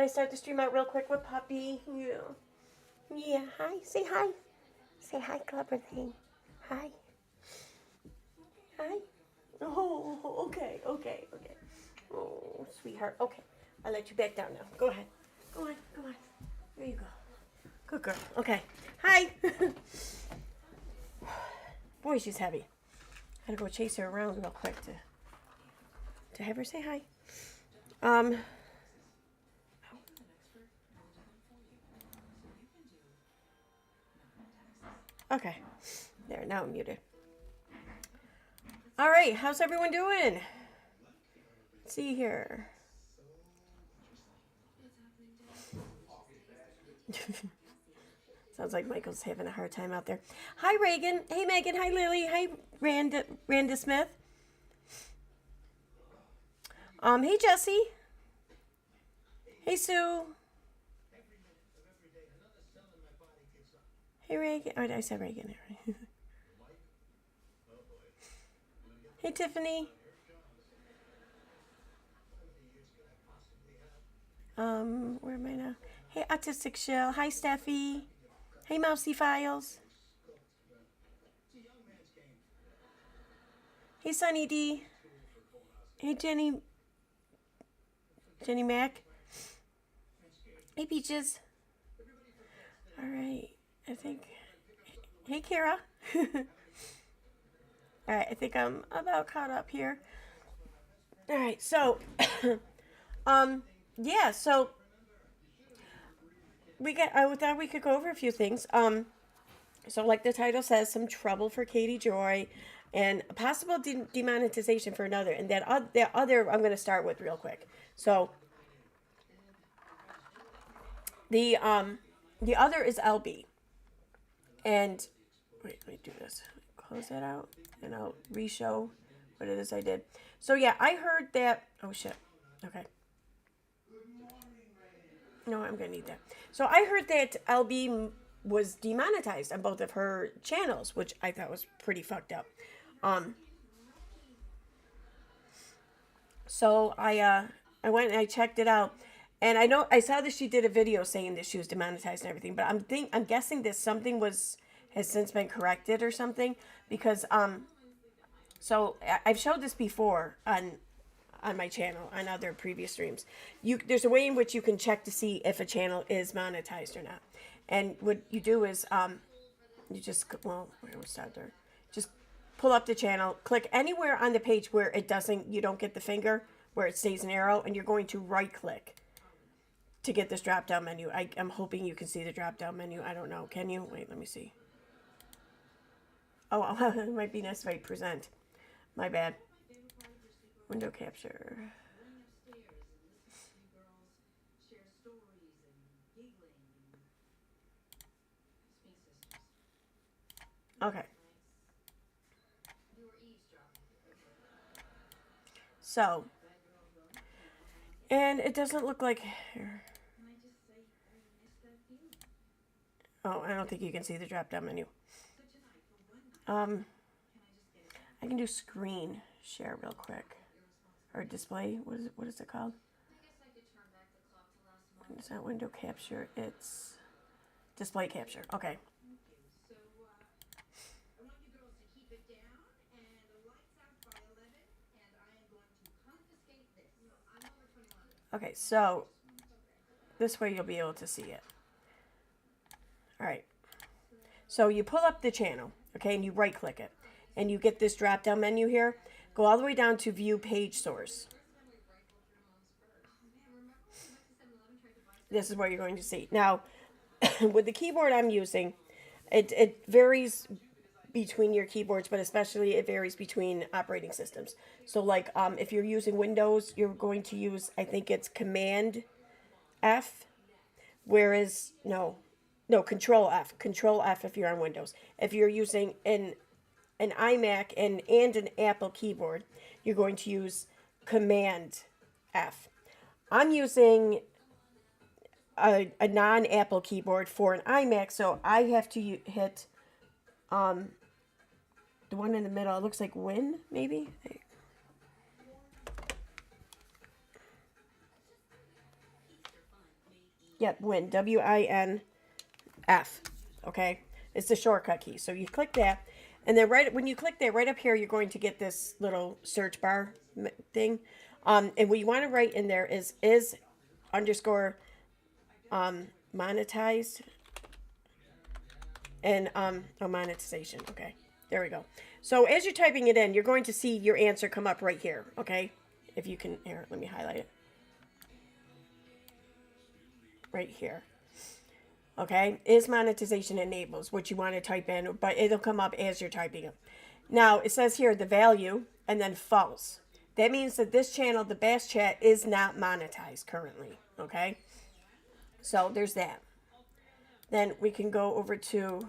I start the stream out real quick with Puppy? Yeah. Yeah, hi. Say hi. Say hi, clever thing. Hi. Hi. Oh, okay. Oh, sweetheart. Okay. I'll let you back down now. Go ahead. Go on. There you go. Good girl. Okay. Hi. Boy, she's heavy. I had to go chase her around real quick to have her say hi. Okay. There, now I'm muted. All right, how's everyone doing? Let's see here. Sounds like Michael's having a hard time out there. Hi, Reagan. Hey, Megan. Hi, Lily. Hi, Randa Smith. Hey, Jesse. Hey, Sue. Hey, Reagan. Oh, I said Reagan. Hey, Tiffany. Where am I now? Hey, Autistic Shell. Hi, Steffi. Hey, Mousy Files. Hey, Sunny D. Hey, Jenny Mac. Hey, Peaches. All right, I think. Hey, Kara. All right, I think I'm about caught up here. All right, so, yeah, so I thought we could go over a few things. So like the title says, some trouble for Katie Joy, and a possible demonetization for another. And that other I'm going to start with real quick. So the other is Elle Bee. And wait, let me do this. Close that out, and I'll re-show what it is I did. So yeah, I heard that. Oh shit. Okay. No, I'm gonna need that. So I heard that Elle Bee was demonetized on both of her channels, which I thought was pretty fucked up. So I went and I checked it out, and I saw that she did a video saying that she was demonetized and everything, but I'm guessing that something has since been corrected or something, because so I've showed this before on my channel on other previous streams. There's a way in which you can check to see if a channel is monetized or not, and what you do is you just just pull up the channel, click anywhere on the page where you don't get the finger, where it stays an arrow, and you're going to right click to get this drop down menu. I'm hoping you can see the drop down menu. I don't know. Can you? Wait, let me see. Oh, it might be nice if I present. My bad. Window capture. Okay. So, and it doesn't look like here. Oh, I don't think you can see the drop down menu. I can do screen share real quick, or display. What is it called? It's not window capture. It's display capture. Okay. Okay, so this way you'll be able to see it. All right. So you pull up the channel, okay, and you right click it, and you get this drop down menu here. Go all the way down to view page source. This is what you're going to see. Now, with the keyboard I'm using, it varies between your keyboards, but especially it varies between operating systems. So like if you're using Windows, you're going to use, I think it's Command F, whereas no, Control F. Control F if you're on Windows. If you're using an iMac and an Apple keyboard, you're going to use Command F. I'm using a non-Apple keyboard for an iMac, so I have to hit the one in the middle. It looks like Win, maybe. Yep, win. WINF. Okay, it's the shortcut key. So you click that, and then when you click that, right up here, you're going to get this little search bar thing. And what you want to write in there is underscore monetized and monetization. Okay, there we go. So as you're typing it in, you're going to see your answer come up right here. Okay, if you can, here, let me highlight it. Right here. Okay, is monetization enables, what you want to type in, but it'll come up as you're typing it. Now it says here the value and then false. That means that this channel, the Bass Chat, is not monetized currently. Okay, so there's that. Then we can go over to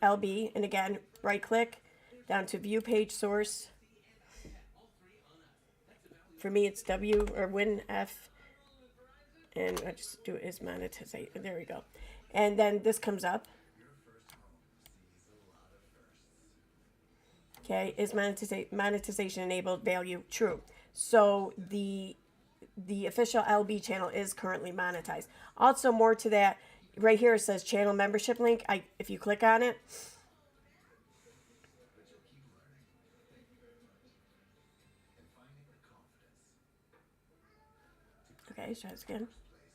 Elle Bee, and again, right click down to view page source. For me, it's W or WinF, and I just do is monetization. There we go. And then this comes up. Okay, is monetization enabled, value true. So the official Elle Bee channel is currently monetized. Also, more to that, right here it says channel membership link. If you click on it, okay, let's try this again.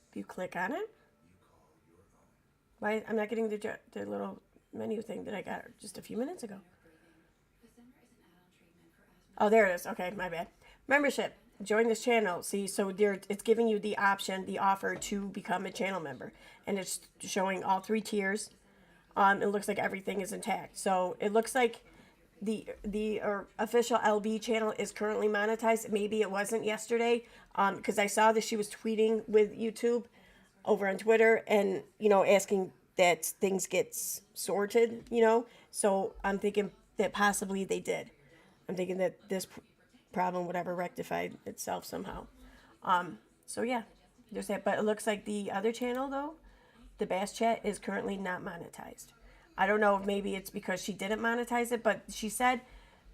If you click on it, why I'm not getting the little menu thing that I got just a few minutes ago. Oh, there it is. Okay, my bad. Membership. Join this channel. See, so there, it's giving you the option, the offer to become a channel member, and it's showing all 3 tiers. It looks like everything is intact. So it looks like the official Elle Bee channel is currently monetized. Maybe it wasn't yesterday, because I saw that she was tweeting with YouTube over on Twitter, and asking that things get sorted. So I'm thinking that possibly they did. I'm thinking that this problem would ever rectified itself somehow. So yeah, there's that. But it looks like the other channel, though, the Bass Chat, is currently not monetized. I don't know if maybe it's because she didn't monetize it, but she said,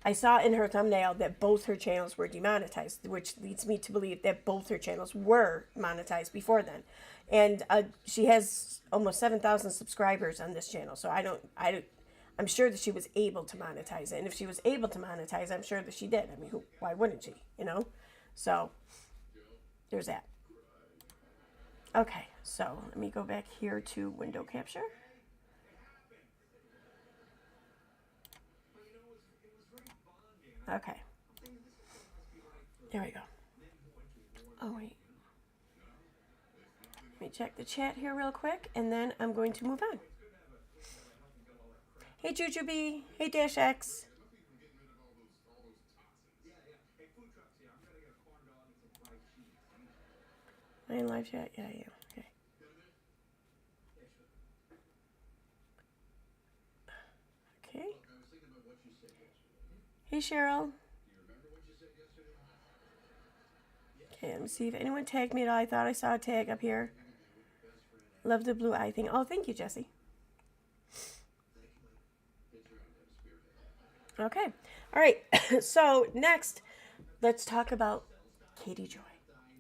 I saw in her thumbnail that both her channels were demonetized, which leads me to believe that both her channels were monetized before then. And she has almost 7,000 subscribers on this channel, so I'm sure that she was able to monetize it. And if she was able to monetize it, I'm sure that she did. I mean, why wouldn't she, So, there's that. Okay, so let me go back here to window capture. Okay. There we go. Oh, wait. Let me check the chat here real quick, and then I'm going to move on. Hey, Jujubee. Hey, Dash X. Am I in live chat? Yeah, I am. Okay. Okay. Hey, Cheryl. Okay, let me see if anyone tagged me at all. I thought I saw a tag up here. Love the blue eye thing. Oh, thank you, Jesse. Okay. All right. So next, let's talk about Katie Joy.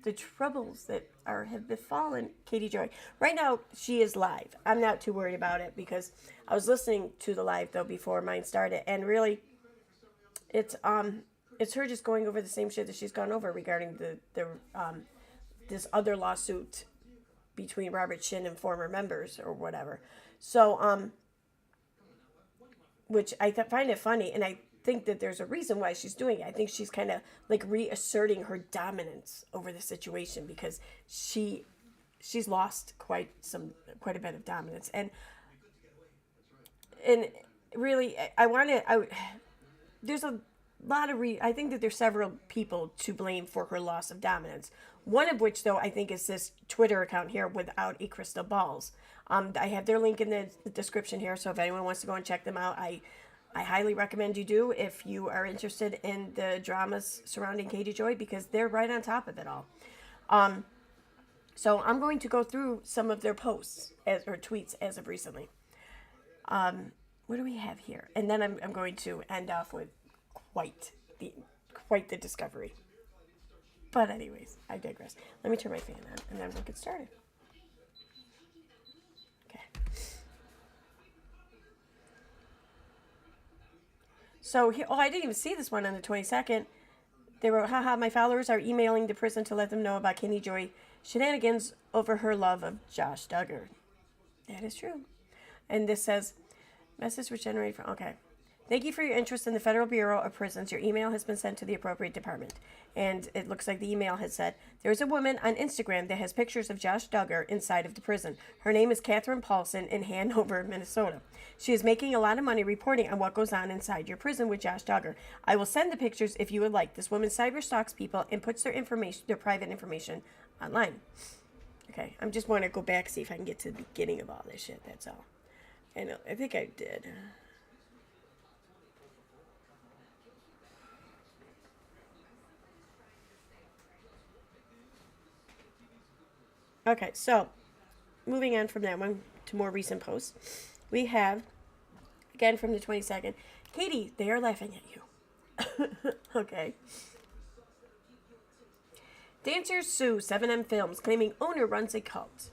The troubles that have befallen Katie Joy. Right now, she is live. I'm not too worried about it because I was listening to the live though before mine started, and really, it's her just going over the same shit that she's gone over regarding this other lawsuit between Robert Shin and former members or whatever. So which I find it funny, and I think that there's a reason why she's doing it. I think she's kind of like reasserting her dominance over the situation because she's lost quite a bit of dominance, and really there's a lot of I think that there's several people to blame for her loss of dominance. One of which, though, I think is this Twitter account here without a crystal balls. I have their link in the description here, so if anyone wants to go and check them out, I highly recommend you do if you are interested in the dramas surrounding Katie Joy, because they're right on top of it all. So I'm going to go through some of their posts or tweets as of recently. What do we have here? And then I'm going to end off with quite the discovery. But anyways, I digress. Let me turn my fan on, and then we'll get started. So, I didn't even see this one on the 22nd. They wrote, haha, my followers are emailing the prison to let them know about Kenny Joy shenanigans over her love of Josh Duggar. That is true. And this says, message was generated from, okay. Thank you for your interest in the Federal Bureau of Prisons. Your email has been sent to the appropriate department. And it looks like the email has said, there's a woman on Instagram that has pictures of Josh Duggar inside of the prison. Her name is Catherine Paulson in Hanover, Minnesota. She is making a lot of money reporting on what goes on inside your prison with Josh Duggar. I will send the pictures if you would like. This woman cyber stalks people and puts their information, their private information online. Okay, I'm just want to go back, see if I can get to the beginning of all this shit, that's all. I think I did. Okay, so moving on from that one to more recent posts, we have, again from the 22nd, Katie, they are laughing at you. Okay. Dancers sue 7M Films, claiming owner runs a cult.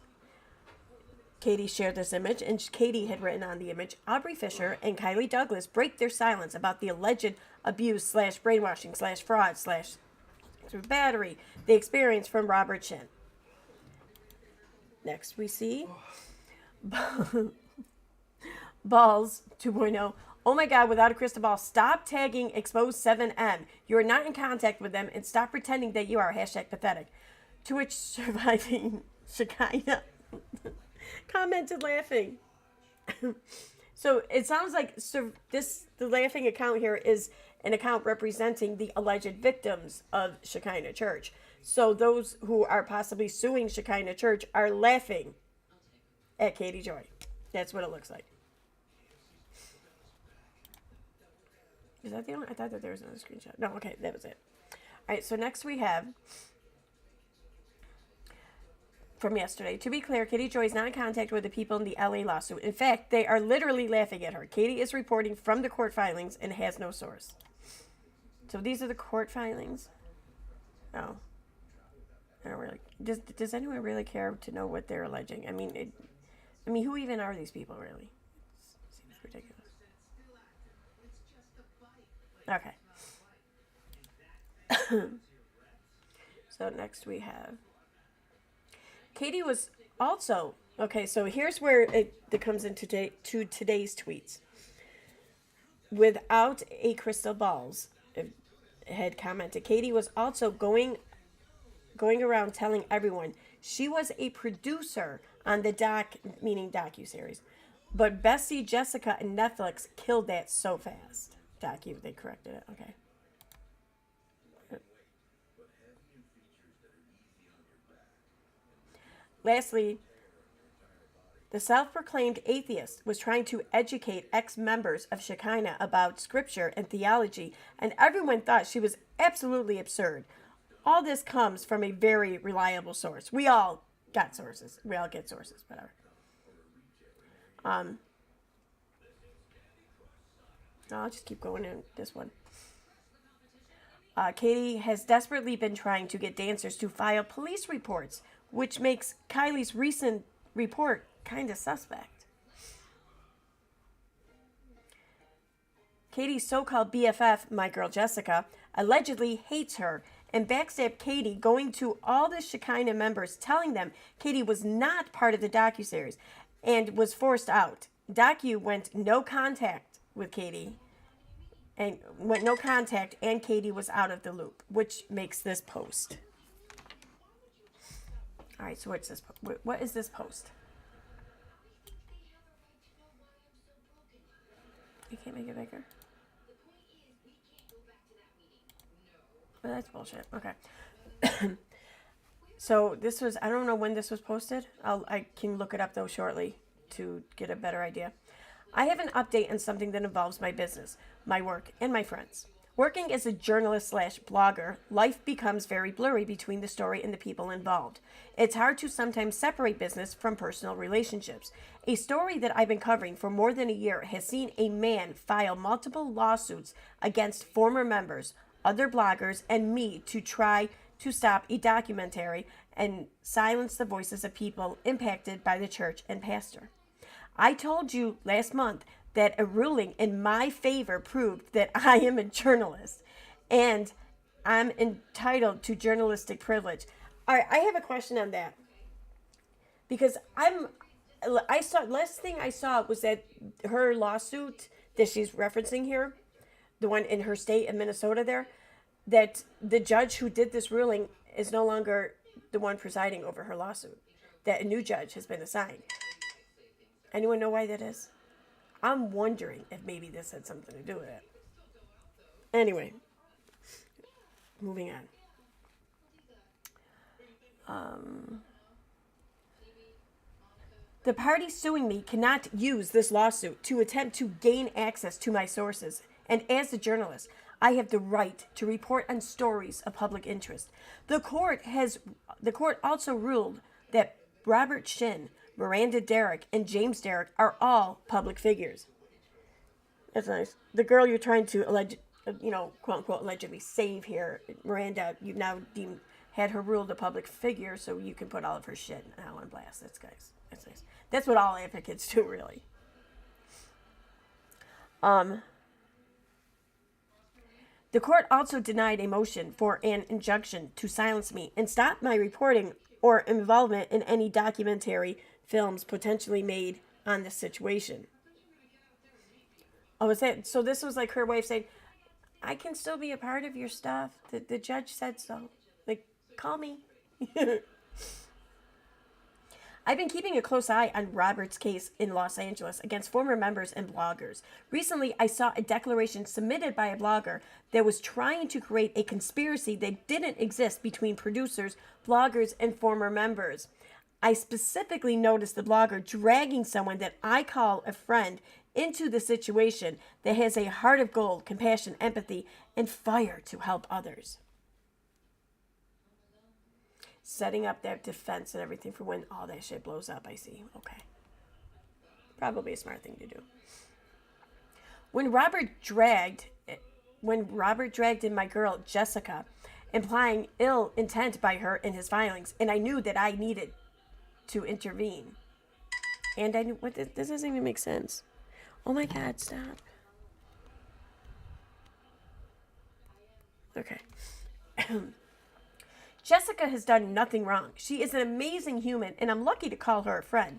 Katie shared this image, and Katie had written on the image, Aubrey Fisher and Kylie Douglas break their silence about the alleged abuse / brainwashing / fraud / battery they experienced from Robert Shin. Next we see Balls 2.0. Oh my God, without a crystal ball, stop tagging Expose 7M. You are not in contact with them and stop pretending that you are. #pathetic. To which surviving Shekinah commented laughing. So it sounds like the laughing account here is an account representing the alleged victims of Shekinah Church. So those who are possibly suing Shekinah Church are laughing at Katie Joy. That's what it looks like. Is that the only? I thought that there was another screenshot. No, okay, that was it. All right, so next we have from yesterday. To be clear, Katie Joy is not in contact with the people in the LA lawsuit. In fact, they are literally laughing at her. Katie is reporting from the court filings and has no source. So these are the court filings. Oh. I don't really. Does anyone really care to know what they're alleging? I mean, who even are these people, really? It seems ridiculous. Okay. So next we have Katie was also, okay, so here's where it comes into today's tweets. Without a crystal balls, had commented, Katie was also going around telling everyone she was a producer on the docuseries. But Bessie, Jessica, and Netflix killed that so fast. They corrected it, okay. Lastly, the self-proclaimed atheist was trying to educate ex-members of Shekinah about scripture and theology, and everyone thought she was absolutely absurd. All this comes from a very reliable source. We all got sources. We all get sources, whatever. I'll just keep going in this one. Katie has desperately been trying to get dancers to file police reports, which makes Kylie's recent report kind of suspect. Katie's so-called BFF, my girl Jessica, allegedly hates her and backstabbed Katie, going to all the Shekinah members telling them Katie was not part of the docuseries and was forced out. Docu went no contact with Katie and Katie was out of the loop, which makes this post. All right, so what's this? What is this post? You can't make it bigger. Well, that's bullshit. Okay. So this was, I don't know when this was posted. I can look it up though shortly to get a better idea. I have an update on something that involves my business, my work, and my friends. Working as a journalist / blogger, life becomes very blurry between the story and the people involved. It's hard to sometimes separate business from personal relationships. A story that I've been covering for more than a year has seen a man file multiple lawsuits against former members, other bloggers, and me to try to stop a documentary and silence the voices of people impacted by the church and pastor. I told you last month that a ruling in my favor proved that I am a journalist and I'm entitled to journalistic privilege. All right, I have a question on that because I saw last thing I saw was that her lawsuit that she's referencing here, the one in her state of Minnesota there, that the judge who did this ruling is no longer the one presiding over her lawsuit. That a new judge has been assigned. Anyone know why that is? I'm wondering if maybe this had something to do with it. Anyway, moving on. The party suing me cannot use this lawsuit to attempt to gain access to my sources. And as a journalist, I have the right to report on stories of public interest. The court also ruled that Robert Shin, Miranda Derrick, and James Derrick are all public figures. That's nice. The girl you're trying to quote unquote, allegedly save here, Miranda, you've now had her ruled a public figure, so you can put all of her shit now on blast. That's nice. That's nice. That's what all advocates do, really. The court also denied a motion for an injunction to silence me and stop my reporting or involvement in any documentary films potentially made on this situation. Oh, is that so? This was like her way of saying, I can still be a part of your stuff. The judge said so. Like, call me. I've been keeping a close eye on Robert's case in Los Angeles against former members and bloggers. Recently, I saw a declaration submitted by a blogger that was trying to create a conspiracy that didn't exist between producers, bloggers, and former members. I specifically noticed the blogger dragging someone that I call a friend into the situation that has a heart of gold, compassion, empathy, and fire to help others. Setting up that defense and everything for when all that shit blows up, I see. Okay. Probably a smart thing to do. When Robert dragged in my girl, Jessica, implying ill intent by her in his filings, and I knew that I needed to intervene. And I knew, this doesn't even make sense. Oh my God, stop. Okay. Jessica has done nothing wrong. She is an amazing human, and I'm lucky to call her a friend.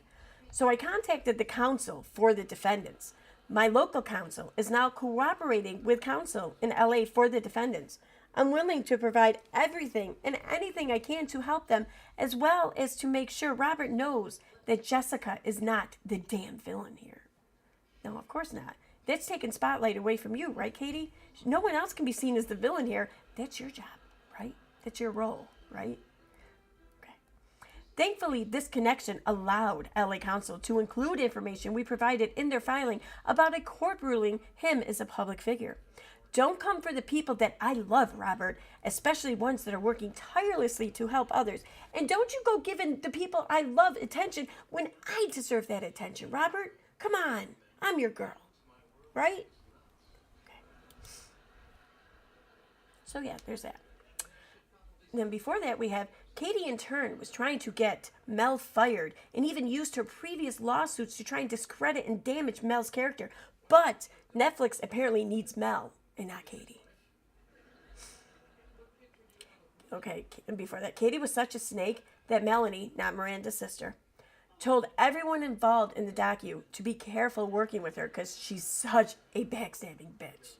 So I contacted the counsel for the defendants. My local counsel is now cooperating with counsel in LA for the defendants. I'm willing to provide everything and anything I can to help them, as well as to make sure Robert knows that Jessica is not the damn villain here. No, of course not. That's taking spotlight away from you, right, Katie? No one else can be seen as the villain here. That's your job, right? That's your role, right? Okay. Thankfully, this connection allowed LA Council to include information we provided in their filing about a court ruling him as a public figure. Don't come for the people that I love, Robert, especially ones that are working tirelessly to help others. And don't you go giving the people I love attention when I deserve that attention, Robert. Come on, I'm your girl, right? Okay. So yeah, there's that. Then before that, we have Katie in turn was trying to get Mel fired and even used her previous lawsuits to try and discredit and damage Mel's character. But Netflix apparently needs Mel and not Katie. Okay, and before that, Katie was such a snake that Melanie, not Miranda's sister, told everyone involved in the docu to be careful working with her because she's such a backstabbing bitch.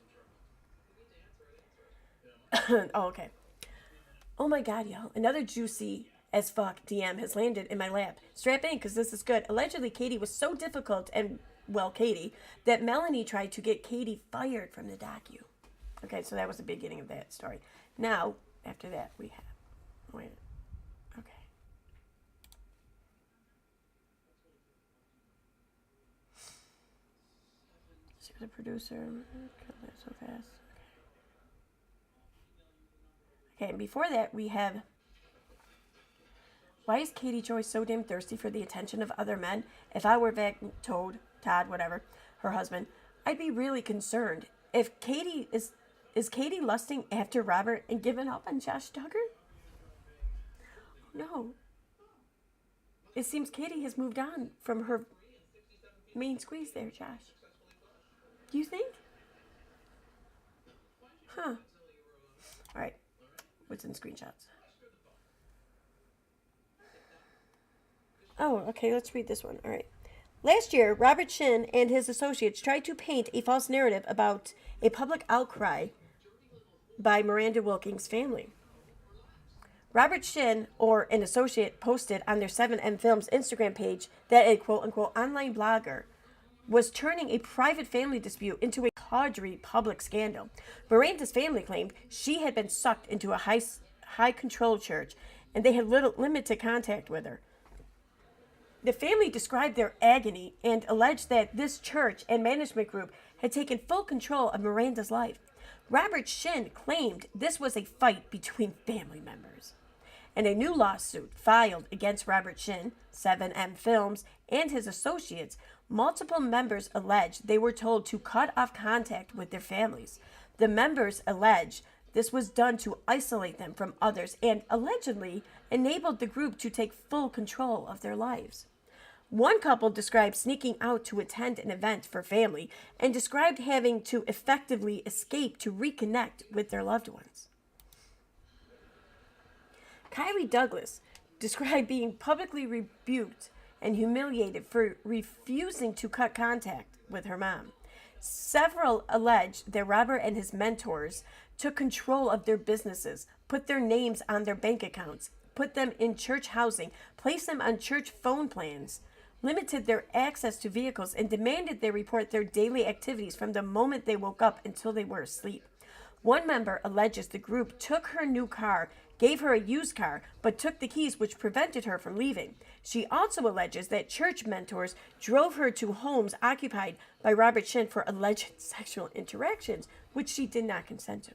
Oh, okay. Oh my God, y'all. Another juicy as fuck DM has landed in my lap. Strap in, because this is good. Allegedly, Katie was so difficult Katie, that Melanie tried to get Katie fired from the docu. Okay, so that was the beginning of that story. Now, after that, we have... Wait. Okay. So the producer... Kill that so fast. Okay, and before that, we have... Why is Katie Joy so damn thirsty for the attention of other men? If I were Todd, whatever, her husband, I'd be really concerned. If Katie is Katie lusting after Robert and giving up on Josh Duggar? No. It seems Katie has moved on from her main squeeze there, Josh. You think? Huh. All right. What's in screenshots? Oh, okay. Let's read this one. All right. Last year, Robert Shin and his associates tried to paint a false narrative about a public outcry by Miranda Wilkings' family. Robert Shin, or an associate, posted on their 7M Films Instagram page that a quote-unquote online blogger was turning a private family dispute into a tawdry public scandal. Miranda's family claimed she had been sucked into a high-control church, and they had limited contact with her. The family described their agony and alleged that this church and management group had taken full control of Miranda's life. Robert Shin claimed this was a fight between family members. In a new lawsuit filed against Robert Shin, 7M Films, and his associates, multiple members alleged they were told to cut off contact with their families. The members alleged this was done to isolate them from others and allegedly enabled the group to take full control of their lives. One couple described sneaking out to attend an event for family and described having to effectively escape to reconnect with their loved ones. Kylie Douglas described being publicly rebuked and humiliated for refusing to cut contact with her mom. Several alleged that Robert and his mentors took control of their businesses, put their names on their bank accounts, put them in church housing, placed them on church phone plans, limited their access to vehicles, and demanded they report their daily activities from the moment they woke up until they were asleep. One member alleges the group took her new car, gave her a used car, but took the keys, which prevented her from leaving. She also alleges that church mentors drove her to homes occupied by Robert Shin for alleged sexual interactions, which she did not consent to.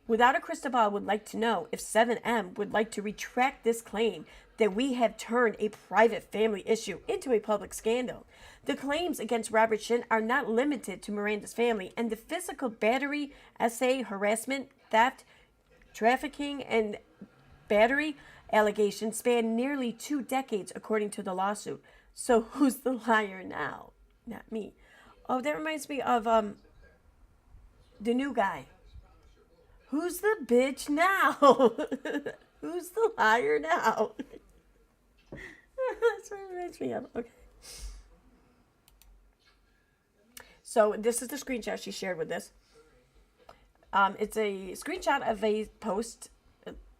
Without a Crystal Ball would like to know if 7M would like to retract this claim that we have turned a private family issue into a public scandal. The claims against Robert Shin are not limited to Miranda's family, and the physical battery, SA, harassment, theft, trafficking, and battery allegations span nearly 2 decades, according to the lawsuit. So who's the liar now? Not me. Oh, that reminds me of the new guy. Who's the bitch now? Who's the liar now? That's what it reminds me of. Okay. So this is the screenshot she shared with this. It's a screenshot of a post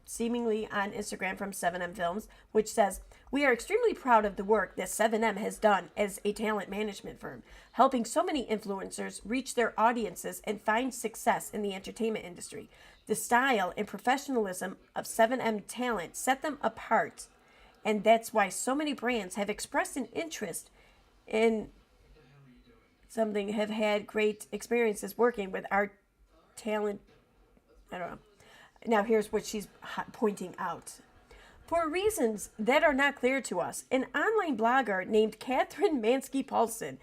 seemingly on Instagram from 7M Films, which says, "We are extremely proud of the work that 7M has done as a talent management firm, helping so many influencers reach their audiences and find success in the entertainment industry. The style and professionalism of 7M talent set them apart, and that's why so many brands have expressed an interest in something, have had great experiences working with our talent." I don't know. Now here's what she's pointing out. "For reasons that are not clear to us, an online blogger named Catherine Mansky-Paulson,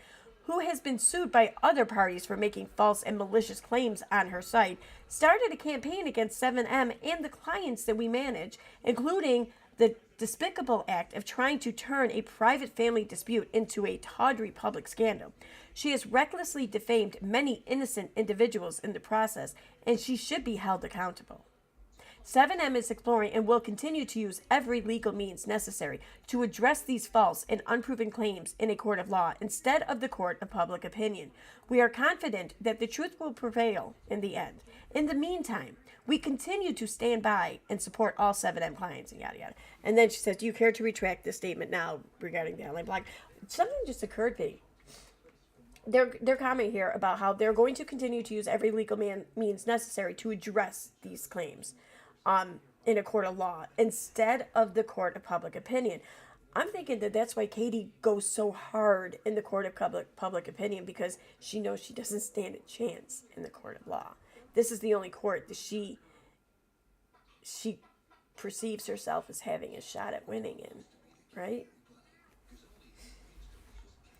who has been sued by other parties for making false and malicious claims on her site, started a campaign against 7M and the clients that we manage, including the despicable act of trying to turn a private family dispute into a tawdry public scandal. She has recklessly defamed many innocent individuals in the process, and she should be held accountable. 7M is exploring and will continue to use every legal means necessary to address these false and unproven claims in a court of law instead of the court of public opinion. We are confident that the truth will prevail in the end. In the meantime, we continue to stand by and support all 7M clients," and yada yada. And then she says, "Do you care to retract this statement now regarding the online blog?" Something just occurred to me. They're commenting here about how they're going to continue to use every legal means necessary to address these claims in a court of law instead of the court of public opinion. I'm thinking that that's why Katie goes so hard in the court of public opinion, because she knows she doesn't stand a chance in the court of law. This is the only court that she perceives herself as having a shot at winning in, right?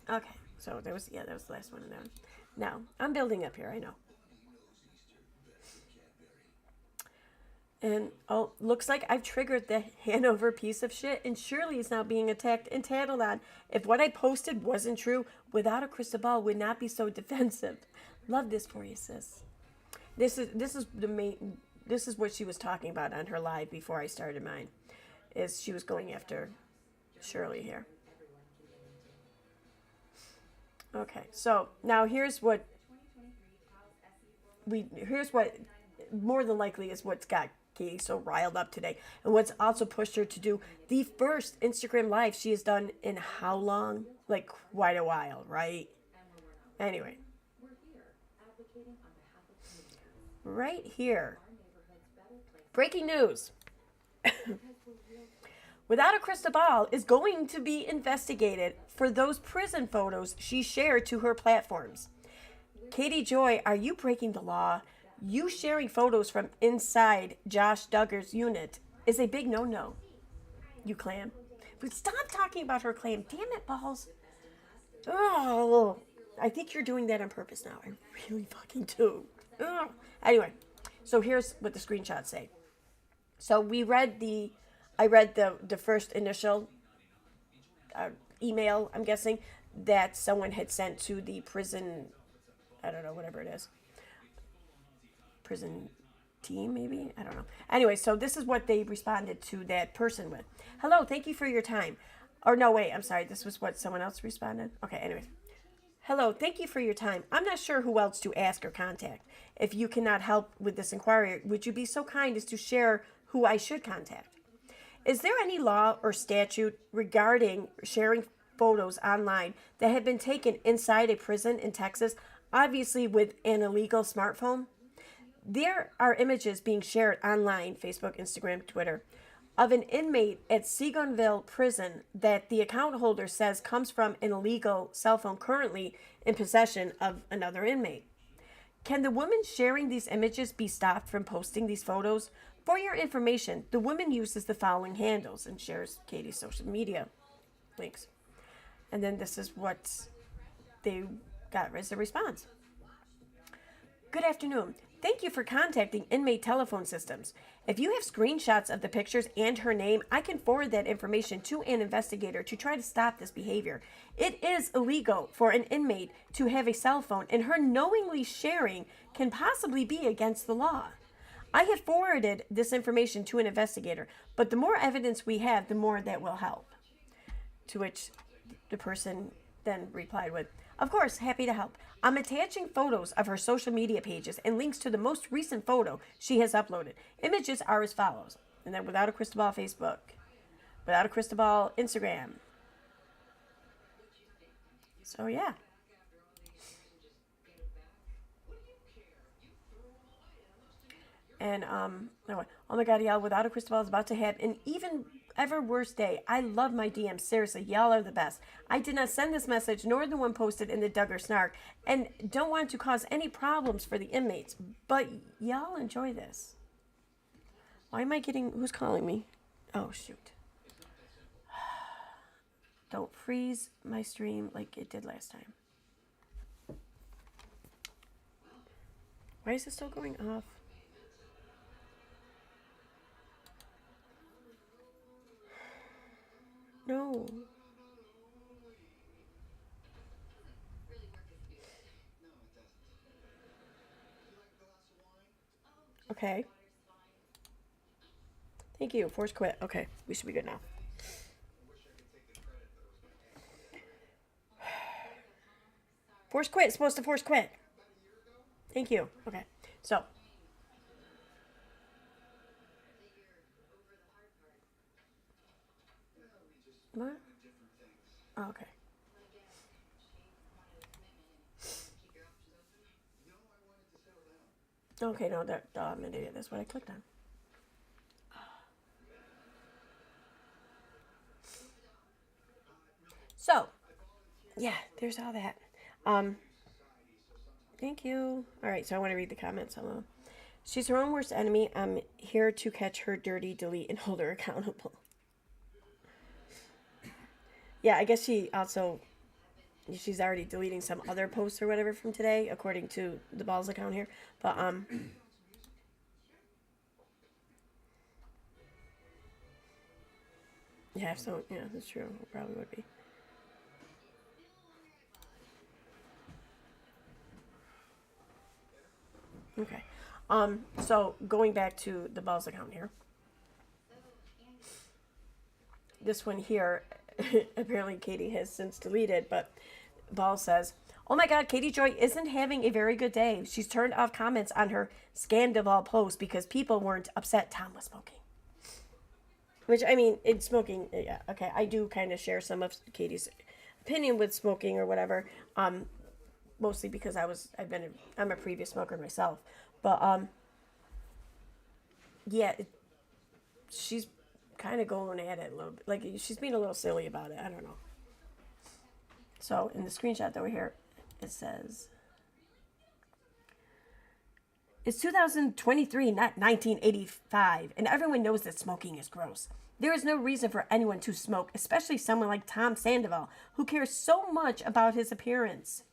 Okay, so that was the last one in there. Now, I'm building up here, I know. And oh, looks like I've triggered the Hanover piece of shit, and Shirley is now being attacked and tattled on. If what I posted wasn't true, without a crystal ball would not be so defensive. Love this for you, sis. This is the main. This is what she was talking about on her live before I started mine. Is she was going after Shirley here. Okay, so now here's what more than likely is what's got Katie so riled up today, and what's also pushed her to do the first Instagram live she has done in how long? Like quite a while, right? Anyway, right here, breaking news. Without a Crystal Ball is going to be investigated for those prison photos she shared to her platforms. Katie Joy, are you breaking the law? You sharing photos from inside Josh Duggar's unit is a big no-no. You clam. But stop talking about her clam. Damn it, Balls. Oh, I think you're doing that on purpose now. I really fucking do. Ugh. Anyway, so here's what the screenshots say. So I read the first initial email, I'm guessing, that someone had sent to the prison, I don't know, whatever it is. Prison team, maybe? I don't know. Anyway, so this is what they responded to that person with. Hello, thank you for your time. Or no, wait, I'm sorry. This was what someone else responded. Okay, anyways. Hello, thank you for your time. I'm not sure who else to ask or contact. If you cannot help with this inquiry, would you be so kind as to share who I should contact? Is there any law or statute regarding sharing photos online that have been taken inside a prison in Texas, obviously with an illegal smartphone? There are images being shared online, Facebook, Instagram, Twitter, of an inmate at Seagonville prison that the account holder says comes from an illegal cell phone currently in possession of another inmate. Can the woman sharing these images be stopped from posting these photos? For your information, the woman uses the following handles and shares Katie's social media links. And then this is what they got as a response. Good afternoon. Thank you for contacting Inmate Telephone Systems. If you have screenshots of the pictures and her name, I can forward that information to an investigator to try to stop this behavior. It is illegal for an inmate to have a cell phone, and her knowingly sharing can possibly be against the law. I have forwarded this information to an investigator, but the more evidence we have, the more that will help. To which the person then replied with, of course, happy to help. I'm attaching photos of her social media pages and links to the most recent photo she has uploaded. Images are as follows. And then without a crystal ball, Facebook. Without a crystal ball, Instagram. So, yeah. And, oh my God, y'all, without a crystal ball is about to have an even ever worse day. I love my DMs. Seriously, y'all are the best. I did not send this message, nor the one posted in the Duggar Snark, and don't want to cause any problems for the inmates. But y'all enjoy this. Why am I getting... Who's calling me? Oh, shoot. Don't freeze my stream like it did last time. Why is it still going off? No. Okay. Thank you. Force quit. Okay. We should be good now. Force quit. It's supposed to force quit. Thank you. Okay. So. What? Oh, okay. Okay, no, I'm an idiot. That's what I clicked on. So, yeah, there's all that. Thank you. All right, so I want to read the comments. Hello. She's her own worst enemy. I'm here to catch her dirty, delete, and hold her accountable. Yeah, I guess she's already deleting some other posts or whatever from today, according to the Balls account here. But, Yeah, so yeah, that's true. It probably would be. Okay. So going back to the Balls account here. This one here, apparently Katie has since deleted, but Ball says, "Oh my God, Katie Joy isn't having a very good day. She's turned off comments on her Scandival post because people weren't upset Tom was smoking." Which, I mean, in smoking, yeah, okay, I do kind of share some of Katie's opinion with smoking or whatever. Mostly because I'm a previous smoker myself, but yeah, she's kind of going at it a little bit. Like, she's being a little silly about it. I don't know. So in the screenshot that we here, it says, "It's 2023, not 1985, and everyone knows that smoking is gross. There is no reason for anyone to smoke, especially someone like Tom Sandoval, who cares so much about his appearance.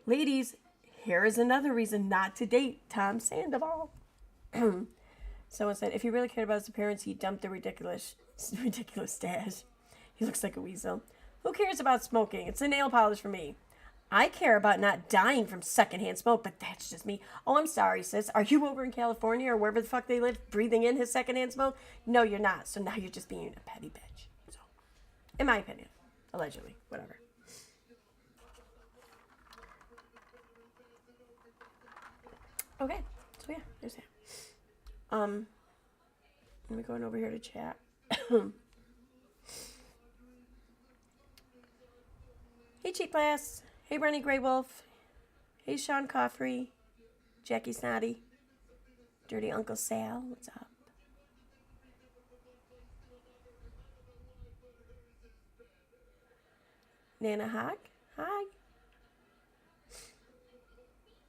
Ladies, here is another reason not to date Tom Sandoval." Someone said, "If he really cared about his appearance, he dumped the ridiculous stash. He looks like a weasel. Who cares about smoking? It's a nail polish for me. I care about not dying from secondhand smoke, but that's just me. Oh, I'm sorry, sis. Are you over in California or wherever the fuck they live, breathing in his secondhand smoke? No, you're not. So now you're just being a petty bitch." So, in my opinion, allegedly, whatever. Okay, so yeah, there's that. Let me go on over here to chat. Hey, Cheap Glass. Hey, Brenny Grey Wolf. Hey, Sean Coffrey. Jackie Snotty. Dirty Uncle Sal. What's up? Nana Hawk. Hi.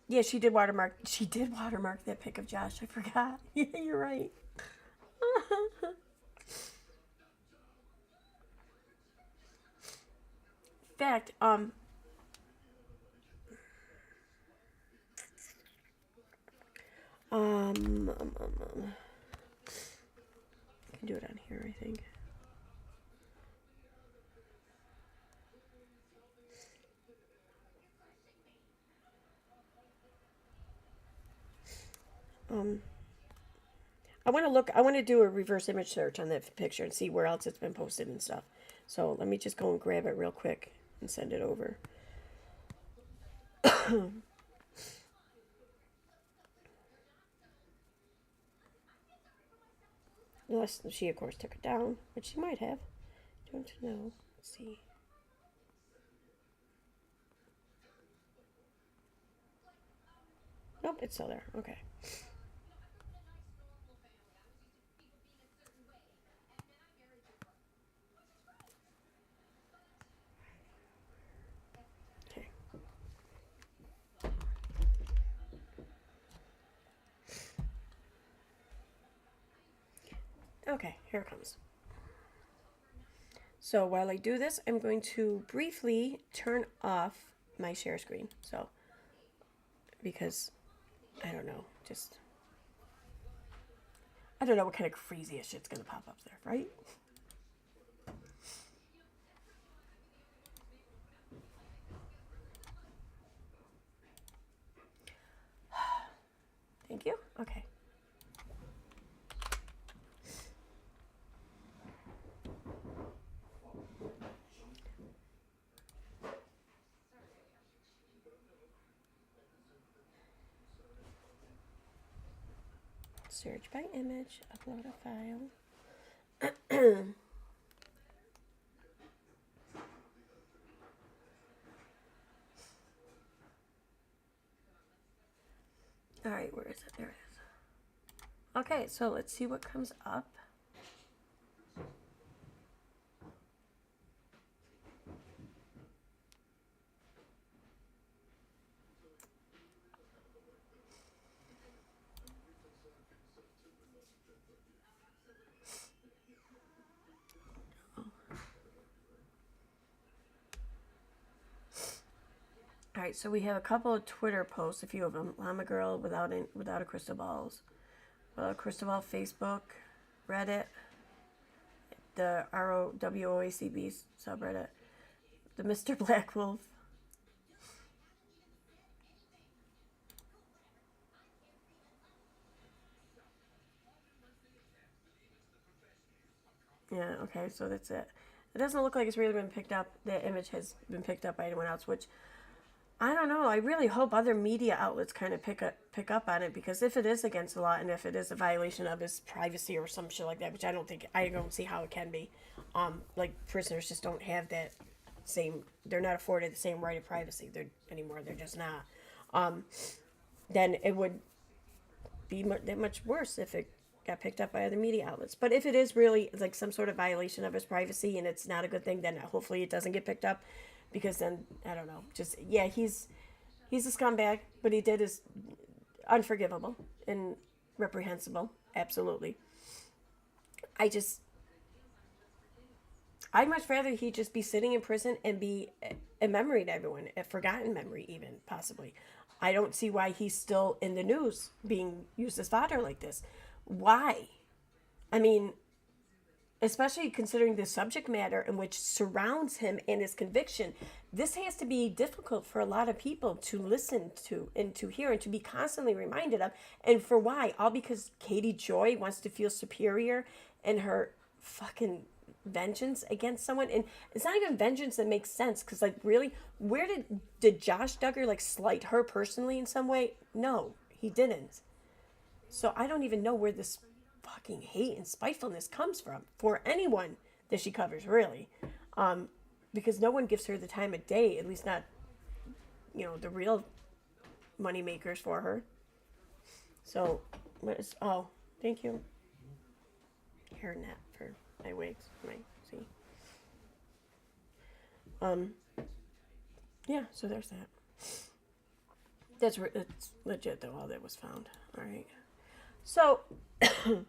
Yeah, she did watermark. She did watermark that pic of Josh. I forgot. Yeah, you're right. In fact, I can do it on here, I think. I want to do a reverse image search on that picture and see where else it's been posted and stuff. So let me just go and grab it real quick and send it over. Unless she, of course, took it down, which she might have. Don't know. Let's see. Nope, it's still there. Okay. Okay. Okay, here it comes. So while I do this, I'm going to briefly turn off my share screen. So, because, I don't know, just, I don't know what kind of craziest shit's going to pop up there, right? Thank you. Okay. Search by image, upload a file. All right, where is it? There it is. Okay, so let's see what comes up. All right, so we have a couple of Twitter posts, a few of them. Llama Girl without a crystal balls. Crystal ball, Facebook, Reddit, the WOACB subreddit. The Mr. Black Wolf. Yeah, okay, so that's it. It doesn't look like it's really been picked up. The image has been picked up by anyone else, which I don't know. I really hope other media outlets kind of pick up on it, because if it is against the law and if it is a violation of his privacy or some shit like that, which I don't see how it can be. Like prisoners just don't have that same. They're not afforded the same right of privacy anymore. They're just not. Then it would be that much worse if it got picked up by other media outlets. But if it is really like some sort of violation of his privacy and it's not a good thing, then hopefully it doesn't get picked up, because then I don't know. Just yeah, he's a scumbag. What he did is unforgivable and reprehensible. Absolutely. I'd much rather he just be sitting in prison and be a memory to everyone, a forgotten memory even, possibly. I don't see why he's still in the news being used as fodder like this. Why? I mean, especially considering the subject matter in which surrounds him and his conviction, this has to be difficult for a lot of people to listen to and to hear and to be constantly reminded of. And for why? All because Katie Joy wants to feel superior in her fucking vengeance against someone. And it's not even vengeance that makes sense, because like really, where did Josh Duggar like slight her personally in some way? No, he didn't. So I don't even know where this fucking hate and spitefulness comes from for anyone that she covers, really. Because no one gives her the time of day, at least not, the real money makers for her. So, thank you. Hair net for my wigs, yeah, so there's that. That's legit though, all that was found. All right. So, let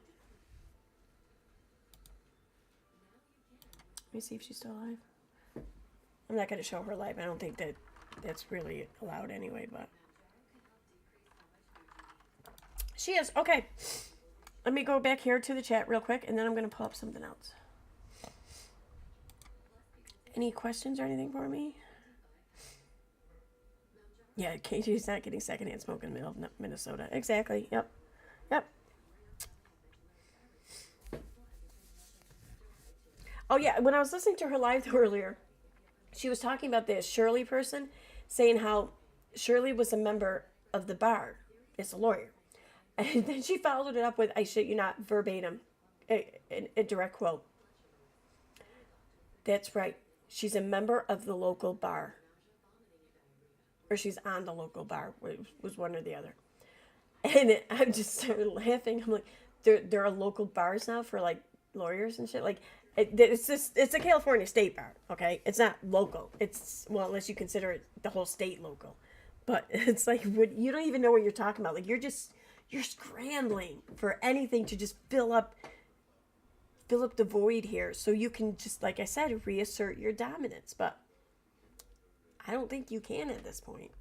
me see if she's still alive. I'm not going to show her live. I don't think that's really allowed anyway, but she is. Okay. Let me go back here to the chat real quick, and then I'm going to pull up something else. Any questions or anything for me? Yeah, Katie's not getting secondhand smoke in the middle of Minnesota. Exactly. Yep. Oh, yeah. When I was listening to her live earlier, she was talking about this Shirley person, saying how Shirley was a member of the bar. It's a lawyer. And then she followed it up with, I shit you not, verbatim, a direct quote. That's right. She's a member of the local bar. Or she's on the local bar. It was one or the other. And I just started laughing. I'm like, there are local bars now for like lawyers and shit. Like, it's a California state bar, okay? It's not local. It's, well, unless you consider it the whole state local. But it's like, you don't even know what you're talking about. Like, you're scrambling for anything to just fill up the void here, so you can just, like I said, reassert your dominance. But I don't think you can at this point.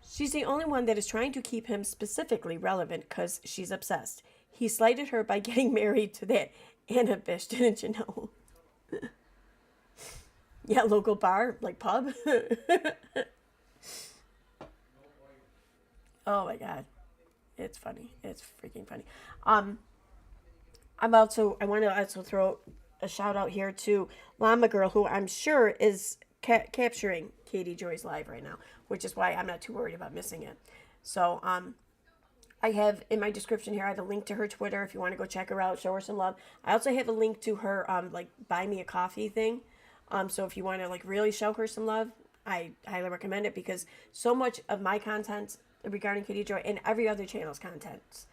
She's the only one that is trying to keep him specifically relevant because she's obsessed. He slighted her by getting married to that Anna bitch, didn't you know? Yeah, local bar, like pub. Oh my god. It's funny. It's freaking funny. I want to also throw a shout out here to Llama Girl, who I'm sure is capturing Katie Joy's live right now, which is why I'm not too worried about missing it. So, I have in my description here, I have a link to her Twitter if you want to go check her out, show her some love. I also have a link to her, like, buy me a coffee thing. So if you want to, like, really show her some love, I highly recommend it, because so much of my content regarding Katie Joy and every other channel's content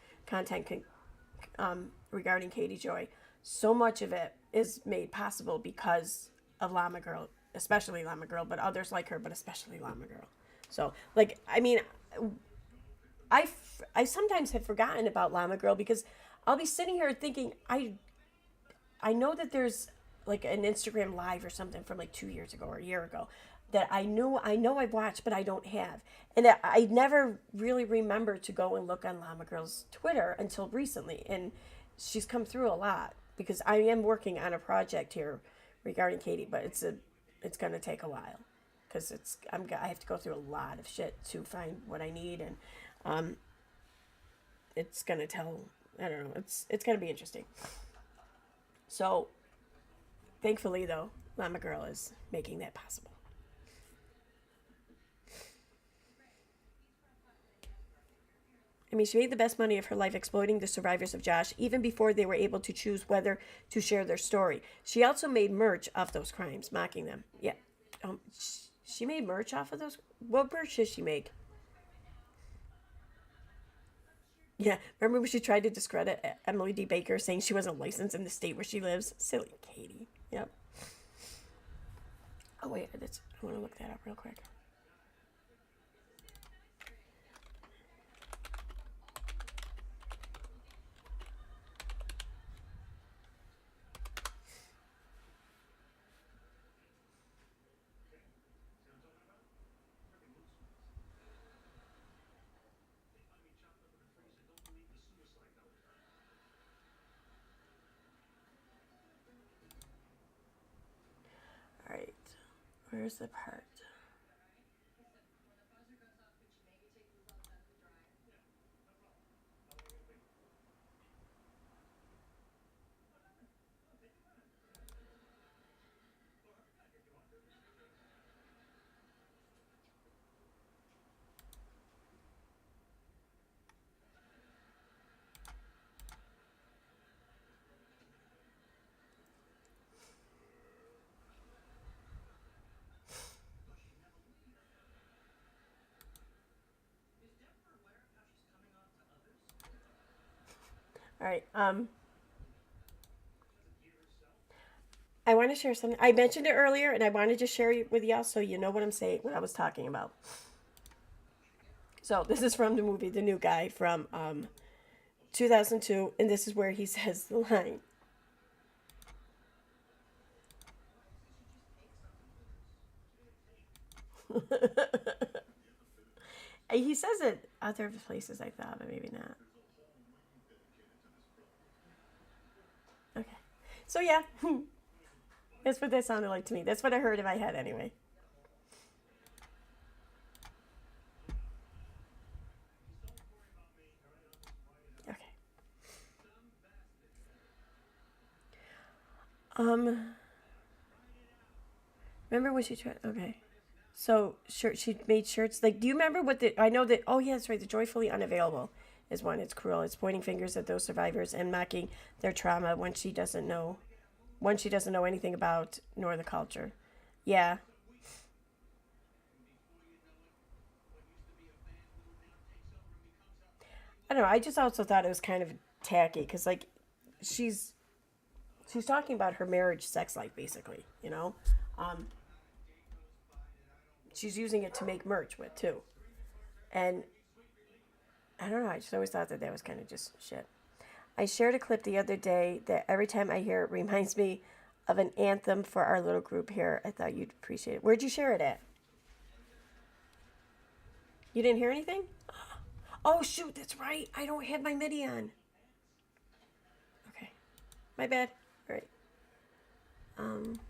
regarding Katie Joy, so much of it is made possible because of Llama Girl, especially Llama Girl, but others like her, but especially Llama Girl. So, like, I mean, I sometimes have forgotten about Llama Girl, because I'll be sitting here thinking, I know that there's like an Instagram live or something from like 2 years ago or a year ago that I know I've watched, but I don't have. And I never really remember to go and look on Llama Girl's Twitter until recently. And she's come through a lot because I am working on a project here regarding Katie, but it's going to take a while because I have to go through a lot of shit to find what I need, and it's going to tell, I don't know, it's going to be interesting. So thankfully though, Llama Girl is making that possible. I mean, she made the best money of her life exploiting the survivors of Josh, even before they were able to choose whether to share their story. She also made merch off those crimes, mocking them. Yeah. She made merch off of those? What merch did she make? Yeah. Remember when she tried to discredit Emily D. Baker, saying she wasn't licensed in the state where she lives? Silly Katie. Yep. Oh, wait. I want to look that up real quick. All right. Where's the part? All right. I want to share something. I mentioned it earlier, and I wanted to share it with y'all so you know what I'm saying, what I was talking about. So this is from the movie The New Guy from 2002, and this is where he says the line. He says it other places, I thought, but maybe not. Okay. So yeah, that's what that sounded like to me. That's what I heard in my head anyway. Okay. Um. Remember when she tried? Okay. So she made shirts. Like, do you remember what the? I know that. Oh yeah, that's right. The joyfully unavailable is one. It's cruel. It's pointing fingers at those survivors and mocking their trauma when she doesn't know, anything about nor the culture. Yeah. I don't know. I just also thought it was kind of tacky because like, she's she's talking about her marriage sex life basically. Um, she's using it to make merch with too, and I don't know. I just always thought that that was kind of just shit. I shared a clip the other day that every time I hear it reminds me of an anthem for our little group here. I thought you'd appreciate it. Where'd you share it at? You didn't hear anything? Oh shoot, that's right. I don't have my MIDI on. Okay, my bad. All right. Um.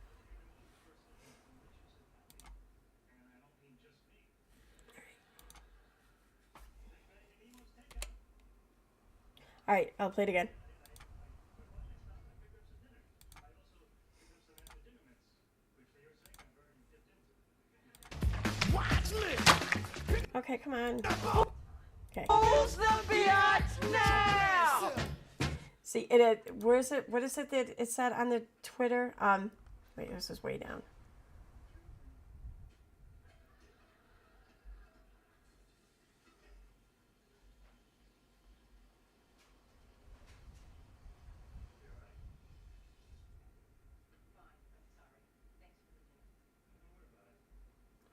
All right, I'll play it again. Okay, come on. Okay. Who's the biatch now? See, where is it? What is it that it said on the Twitter? Wait, this is way down.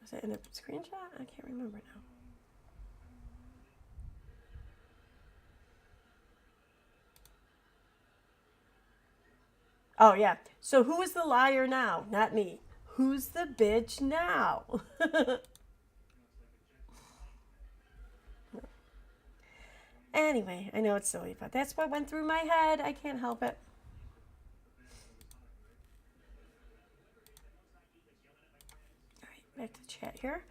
Was it in a screenshot? I can't remember now. Oh yeah. So who is the liar now? Not me. Who's the bitch now? Anyway, I know it's silly, but that's what went through my head. I can't help it. All right, back to chat here.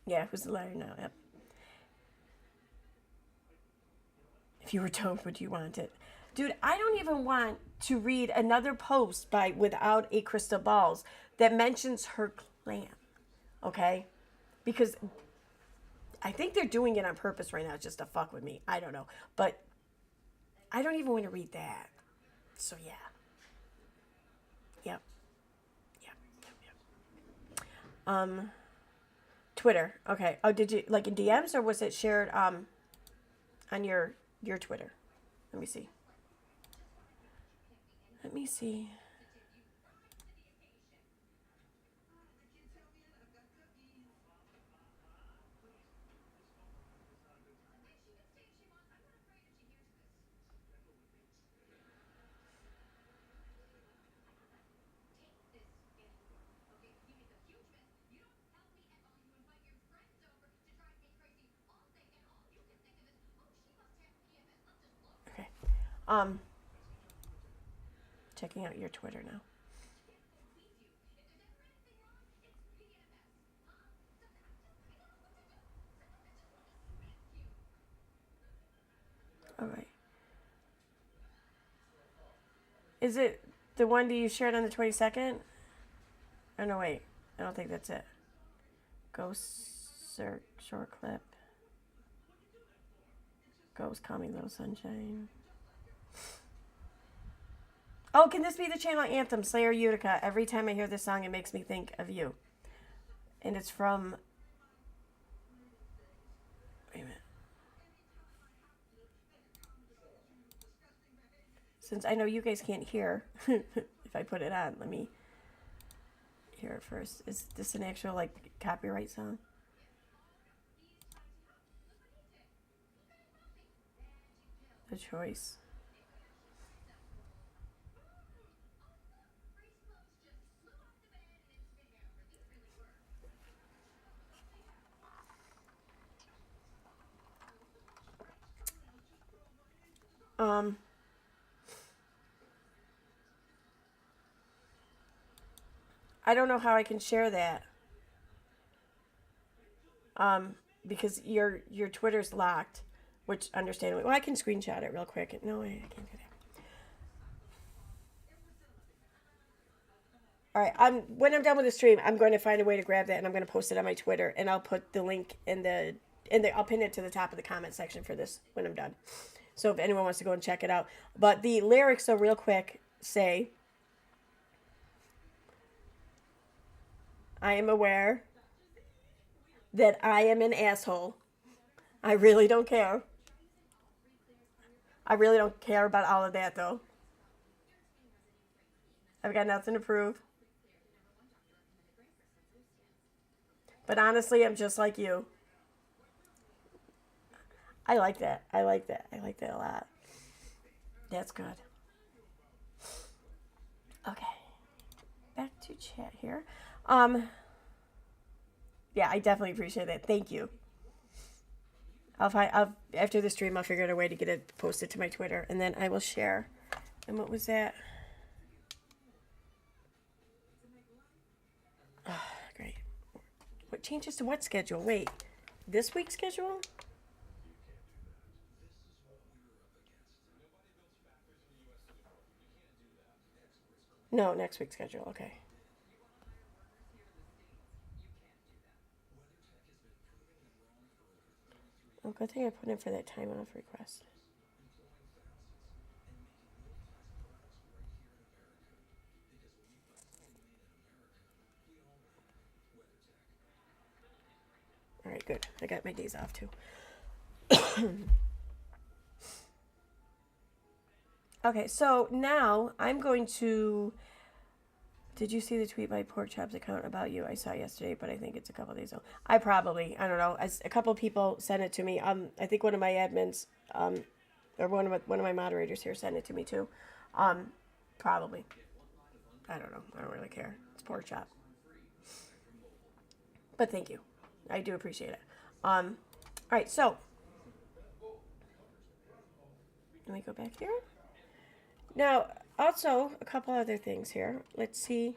Yeah, who's the liar now? Yep. If you were told, would you want it? Dude, I don't even want to read another post by Without a Crystal Balls that mentions her clan. Okay? Because I think they're doing it on purpose right now just to fuck with me. I don't know. But I don't even want to read that. So yeah. Yep. Twitter. Okay. Oh, did you like in DMs or was it shared on your Twitter? Let me see. Okay. Checking out your Twitter now. All right. Is it the one that you shared on the 22nd? Oh, no, wait. I don't think that's it. Ghost search short clip. Ghost Call Me Little Sunshine. Oh, can this be the channel anthem, Slayer Utica? Every time I hear this song, it makes me think of you. And it's from... Wait a minute. Since I know you guys can't hear, if I put it on, let me hear it first. Is this an actual, like, copyright song? The choice. I don't know how I can share that. Because your Twitter's locked, which understandably, well, I can screenshot it real quick. No, I can't do that. All right, when I'm done with the stream, I'm going to find a way to grab that and I'm going to post it on my Twitter and I'll put the link I'll pin it to the top of the comment section for this when I'm done. So if anyone wants to go and check it out. But the lyrics, so real quick, say, I am aware that I am an asshole. I really don't care. I really don't care about all of that, though. I've got nothing to prove. But honestly, I'm just like you. I like that. I like that a lot. That's good. Okay. Back to chat here. Yeah, I definitely appreciate that. Thank you. After the stream, I'll figure out a way to get it posted to my Twitter, and then I will share. And what was that? Oh, great. What changes to what schedule? Wait, this week's schedule? No, next week's schedule. Okay. Oh, good thing I put in for that time off request. All right, good. I got my days off too. Okay, so now I'm going to... Did you see the tweet by Pork Chop's account about you? I saw it yesterday, but I think it's a couple days old. I don't know. A couple people sent it to me. I think one of my admins Or one of my moderators here sent it to me too. Probably. I don't know. I don't really care. It's pork chop. But thank you. I do appreciate it. All right, so let me go back here. Now, also a couple other things here. Let's see.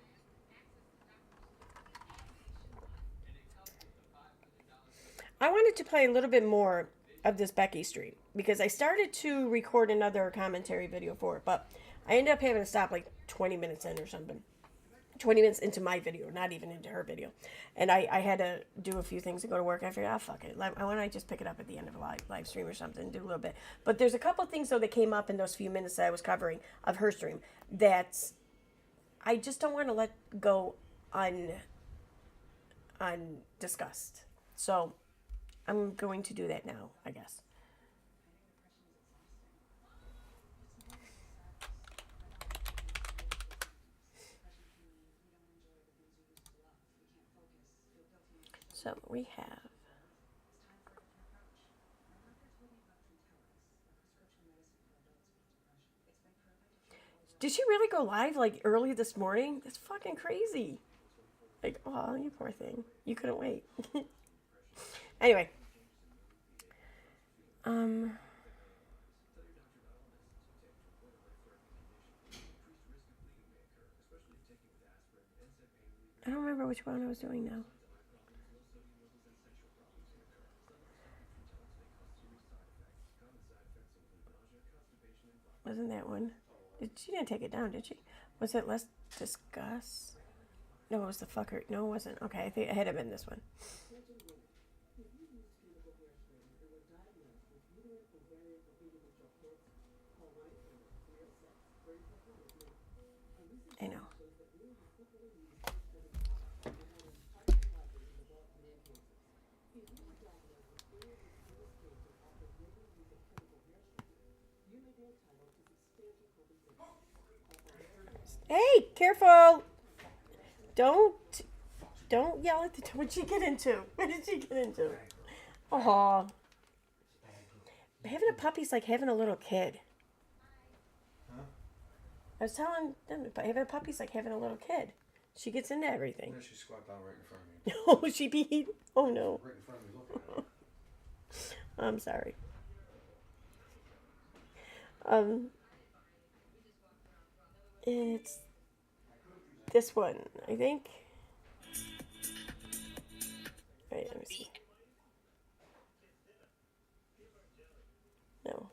I wanted to play a little bit more of this Becky stream because I started to record another commentary video for it, but I ended up having to stop like 20 minutes in or something. 20 minutes into my video, not even into her video. And I had to do a few things to go to work. I figured, fuck it. Why don't I just pick it up at the end of a live stream or something, do a little bit. But there's a couple of things, though, that came up in those few minutes that I was covering of her stream that I just don't want to let go undiscussed. So I'm going to do that now, I guess. So we have. Did she really go live like early this morning? That's fucking crazy. Like, oh, you poor thing. You couldn't wait. Anyway. I don't remember which one I was doing now. Wasn't that one? She didn't take it down, did she? Was it Let's Discuss? No, it was the fucker. No, it wasn't. Okay, I think it had to have been this one. I know. Hey, careful! Don't yell at the. What'd she get into? What did she get into? Oh, having a puppy's like having a little kid. Huh? I was telling them, having a puppy's like having a little kid. She gets into everything. No, she squat down right in front of me. Oh, she beat. Oh no. Right in front of me, look at her. I'm sorry. It's this one, I think. Wait, let me see. No.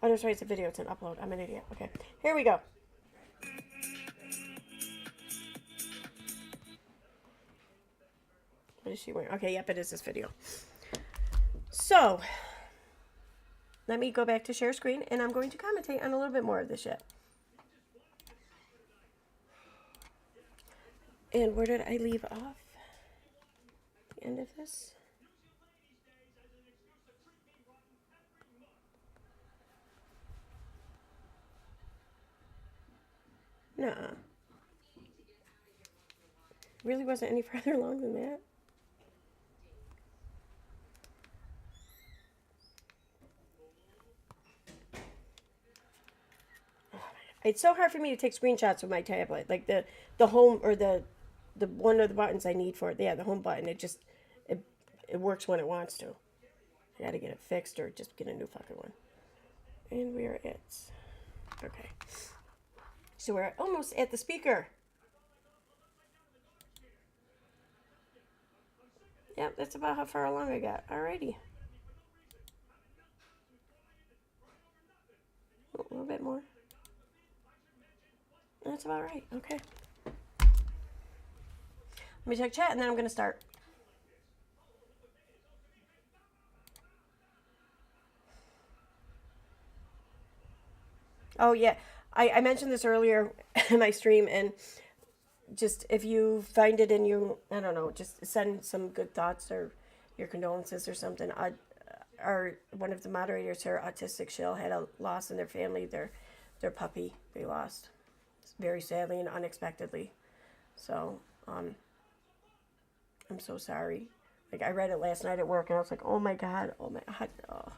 Oh, no, sorry, it's a video. It's an upload. I'm an idiot. Okay, here we go. What is she wearing? Okay, yep, it is this video. So, let me go back to share screen, and I'm going to commentate on a little bit more of this shit. And where did I leave off? The end of this? Nuh-uh. Really wasn't any further along than that. It's so hard for me to take screenshots with my tablet. Like the home or the one of the buttons I need for it. Yeah, the home button. It works when it wants to. I gotta get it fixed or just get a new fucking one. And we're at. Okay. So we're almost at the speaker. Yep, that's about how far along I got. Alrighty. A little bit more. That's about right. Okay. Let me check chat and then I'm going to start. Oh, yeah. I mentioned this earlier in my stream, and just if you find it in you, I don't know, just send some good thoughts or your condolences or something. One of the moderators here, Autistic Shill, had a loss in their family. Their puppy they lost very sadly and unexpectedly. So I'm so sorry. Like I read it last night at work and I was like, oh my god. Oh.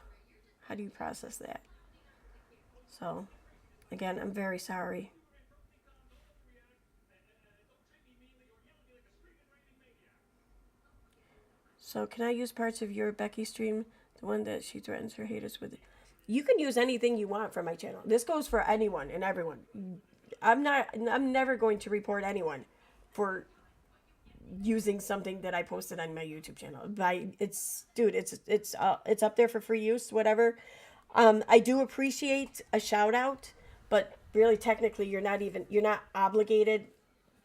How do you process that? So, again, I'm very sorry. So, can I use parts of your Becky stream? The one that she threatens her haters with? You can use anything you want from my channel. This goes for anyone and everyone. I'm never going to report anyone for using something that I posted on my YouTube channel. It's up there for free use, whatever. I do appreciate a shout out, but really technically you're not obligated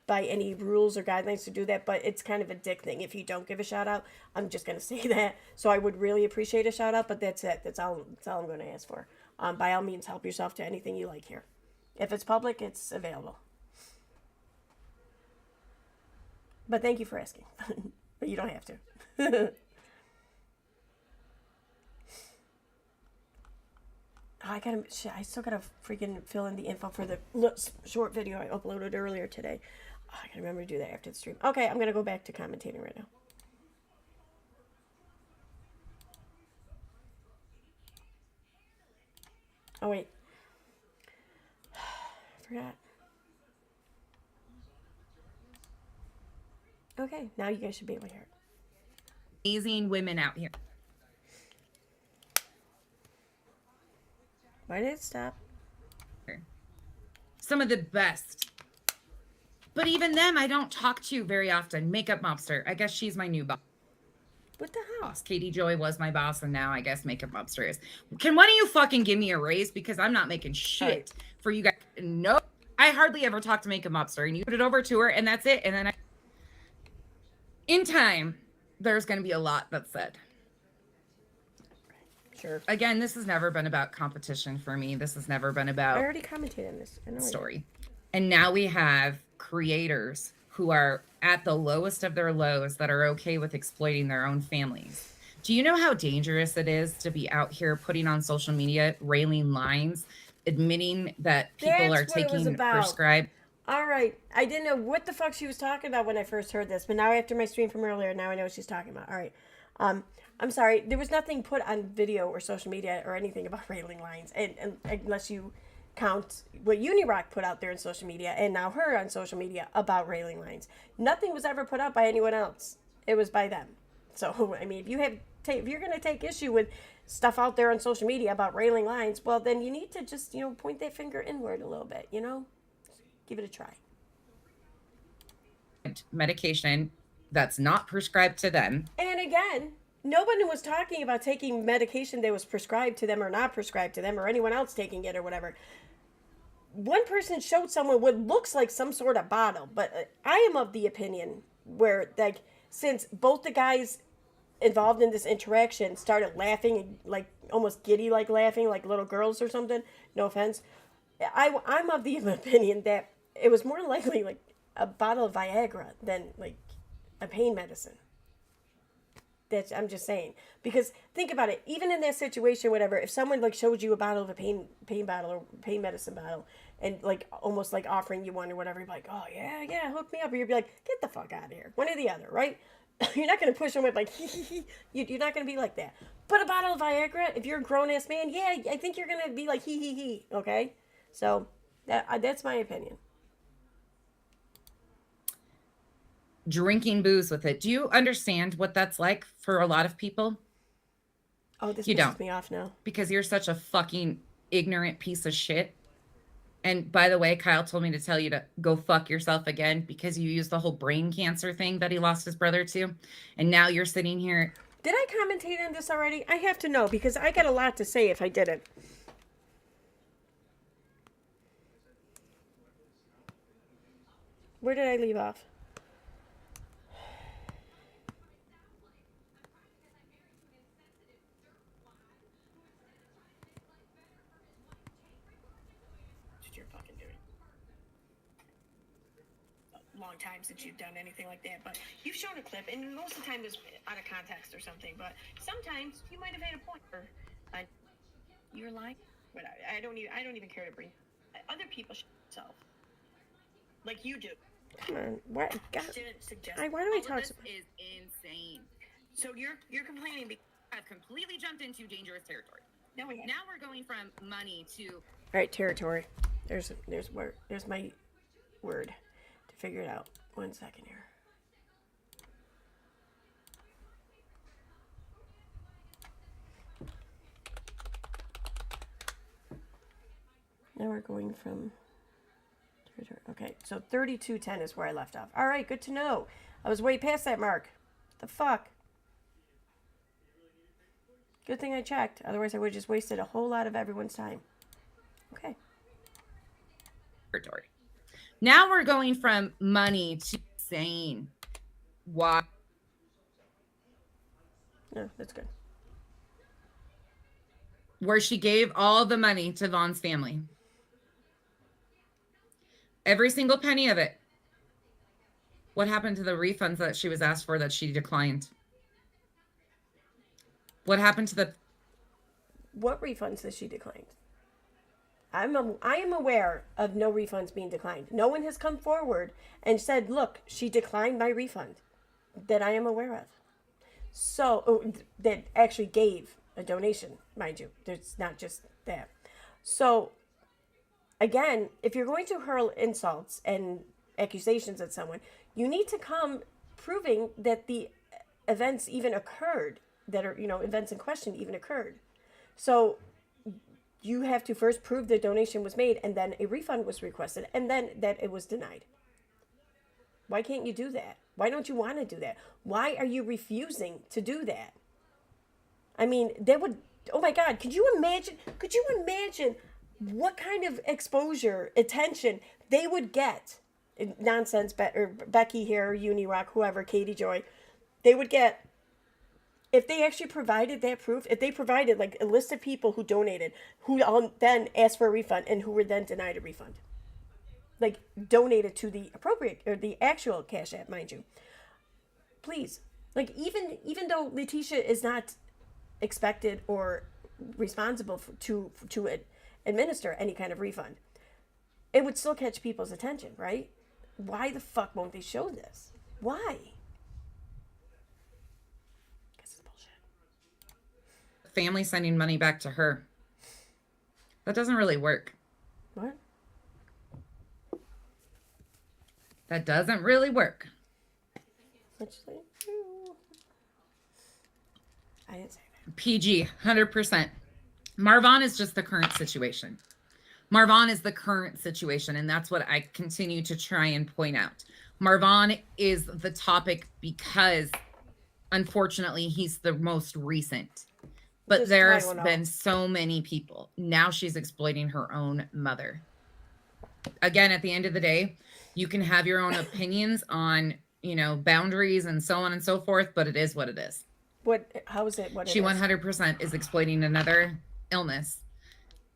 by any rules or guidelines to do that, but it's kind of a dick thing if you don't give a shout out. I'm just going to say that. So I would really appreciate a shout out, but that's it. That's all I'm going to ask for. By all means, help yourself to anything you like here. If it's public, it's available. But thank you for asking. But you don't have to. I still gotta freaking fill in the info for the short video I uploaded earlier today. Oh, I gotta remember to do that after the stream. Okay, I'm gonna go back to commentating right now. Oh, wait. I forgot. Okay, now you guys should be able to hear it. Amazing women out here. Why did it stop? Some of the best. But even them, I don't talk to very often. Makeup Mobster. I guess she's my new boss. What the hell? Katie Joy was my boss, and now I guess Makeup Mobster is. Can one of you fucking give me a raise? Because I'm not making shit for you guys. No, I hardly ever talk to Makeup Mobster, and you put it over to her, and that's it. And then in time, there's going to be a lot that's said. Sure. Again, this has never been about competition for me. This has never been about I already commented on this. I know story. And now we have creators who are at the lowest of their lows that are okay with exploiting their own families. Do you know how dangerous it is to be out here putting on social media, railing lines, admitting that people are taking prescribed? All right. I didn't know what the fuck she was talking about when I first heard this, but now after my stream from earlier, now I know what she's talking about. All right. I'm sorry. There was nothing put on video or social media or anything about railing lines, and unless you count what Unirock put out there in social media and now her on social media about railing lines. Nothing was ever put out by anyone else. It was by them. So, I mean, if you're going to take issue with stuff out there on social media about railing lines, well, then you need to just, point that finger inward a little bit, Give it a try. Medication that's not prescribed to them. And again, nobody was talking about taking medication that was prescribed to them or not prescribed to them or anyone else taking it or whatever. One person showed someone what looks like some sort of bottle, but I am of the opinion where, since both the guys involved in this interaction started laughing, almost giddy, laughing like little girls or something, no offense, I'm of the opinion that it was more likely a bottle of Viagra than a pain medicine. I'm just saying, because think about it. Even in that situation, whatever, if someone showed you a bottle of a pain bottle or pain medicine bottle, and almost offering you one or whatever, you'd be like, oh yeah, hook me up, or you'd be like, get the fuck out of here, one or the other, right? You're not gonna push them with you're not gonna be like that. But a bottle of Viagra, if you're a grown ass man, yeah, I think you're gonna be like he. Okay, so that's my opinion. Drinking booze with it. Do you understand what that's like for a lot of people? Oh, this pisses me off now. Because you're such a fucking ignorant piece of shit. And by the way, Kyle told me to tell you to go fuck yourself again because you used the whole brain cancer thing that he lost his brother to. And now you're sitting here. Did I commentate on this already? I have to know because I got a lot to say if I didn't. Where did I leave off? Long time since you've done anything like that, but you've shown a clip, and most of the time it's out of context or something, but sometimes you might have had a point, or you're lying, but I don't even care to bring other people self like you do. Come on, what? God, why do I talk? This is insane. So you're complaining because I've completely jumped into dangerous territory. Now we're going from money to All right, territory. There's my word to figure it out. 1 second here. Now we're going from territory. Okay, so 3210 is where I left off. All right, good to know. I was way past that mark. The fuck? Good thing I checked. Otherwise, I would have just wasted a whole lot of everyone's time. Okay. territory. Now we're going from money to saying why. No, that's good. Where she gave all the money to Vaughn's family. Every single penny of it. What happened to the refunds that she was asked for that she declined? What happened to the... What refunds has she declined? I am aware of no refunds being declined. No one has come forward and said, look, she declined my refund that I am aware of. So, that actually gave a donation, mind you. There's not just that. So, again, if you're going to hurl insults and accusations at someone, you need to come proving that the events even occurred, that are, events in question even occurred. So, you have to first prove the donation was made, and then a refund was requested, and then that it was denied. Why can't you do that? Why don't you want to do that? Why are you refusing to do that? I mean, that would, oh my God, could you imagine what kind of exposure, attention they would get? Nonsense, or Becky here, Unirock, whoever, Katie Joy, they would get, if they actually provided that proof, if they provided like a list of people who donated, who then asked for a refund and who were then denied a refund, like donated to the appropriate or the actual Cash App, mind you, please, like even though Letitia is not expected or responsible to administer any kind of refund, it would still catch people's attention, right? Why the fuck won't they show this? Why? family sending money back to her. That doesn't really work. What? That doesn't really work. What'd you say? I didn't say that. PG, 100%. Marvon is just the current situation. Marvon is the current situation, and that's what I continue to try and point out. Marvon is the topic because, unfortunately, he's the most recent. But Just there's Tylenol. been so many people. Now she's exploiting her own mother. Again, at the end of the day, you can have your own opinions on, boundaries and so on and so forth, but it is what it is. How is it? What She it is? 100% is exploiting another illness.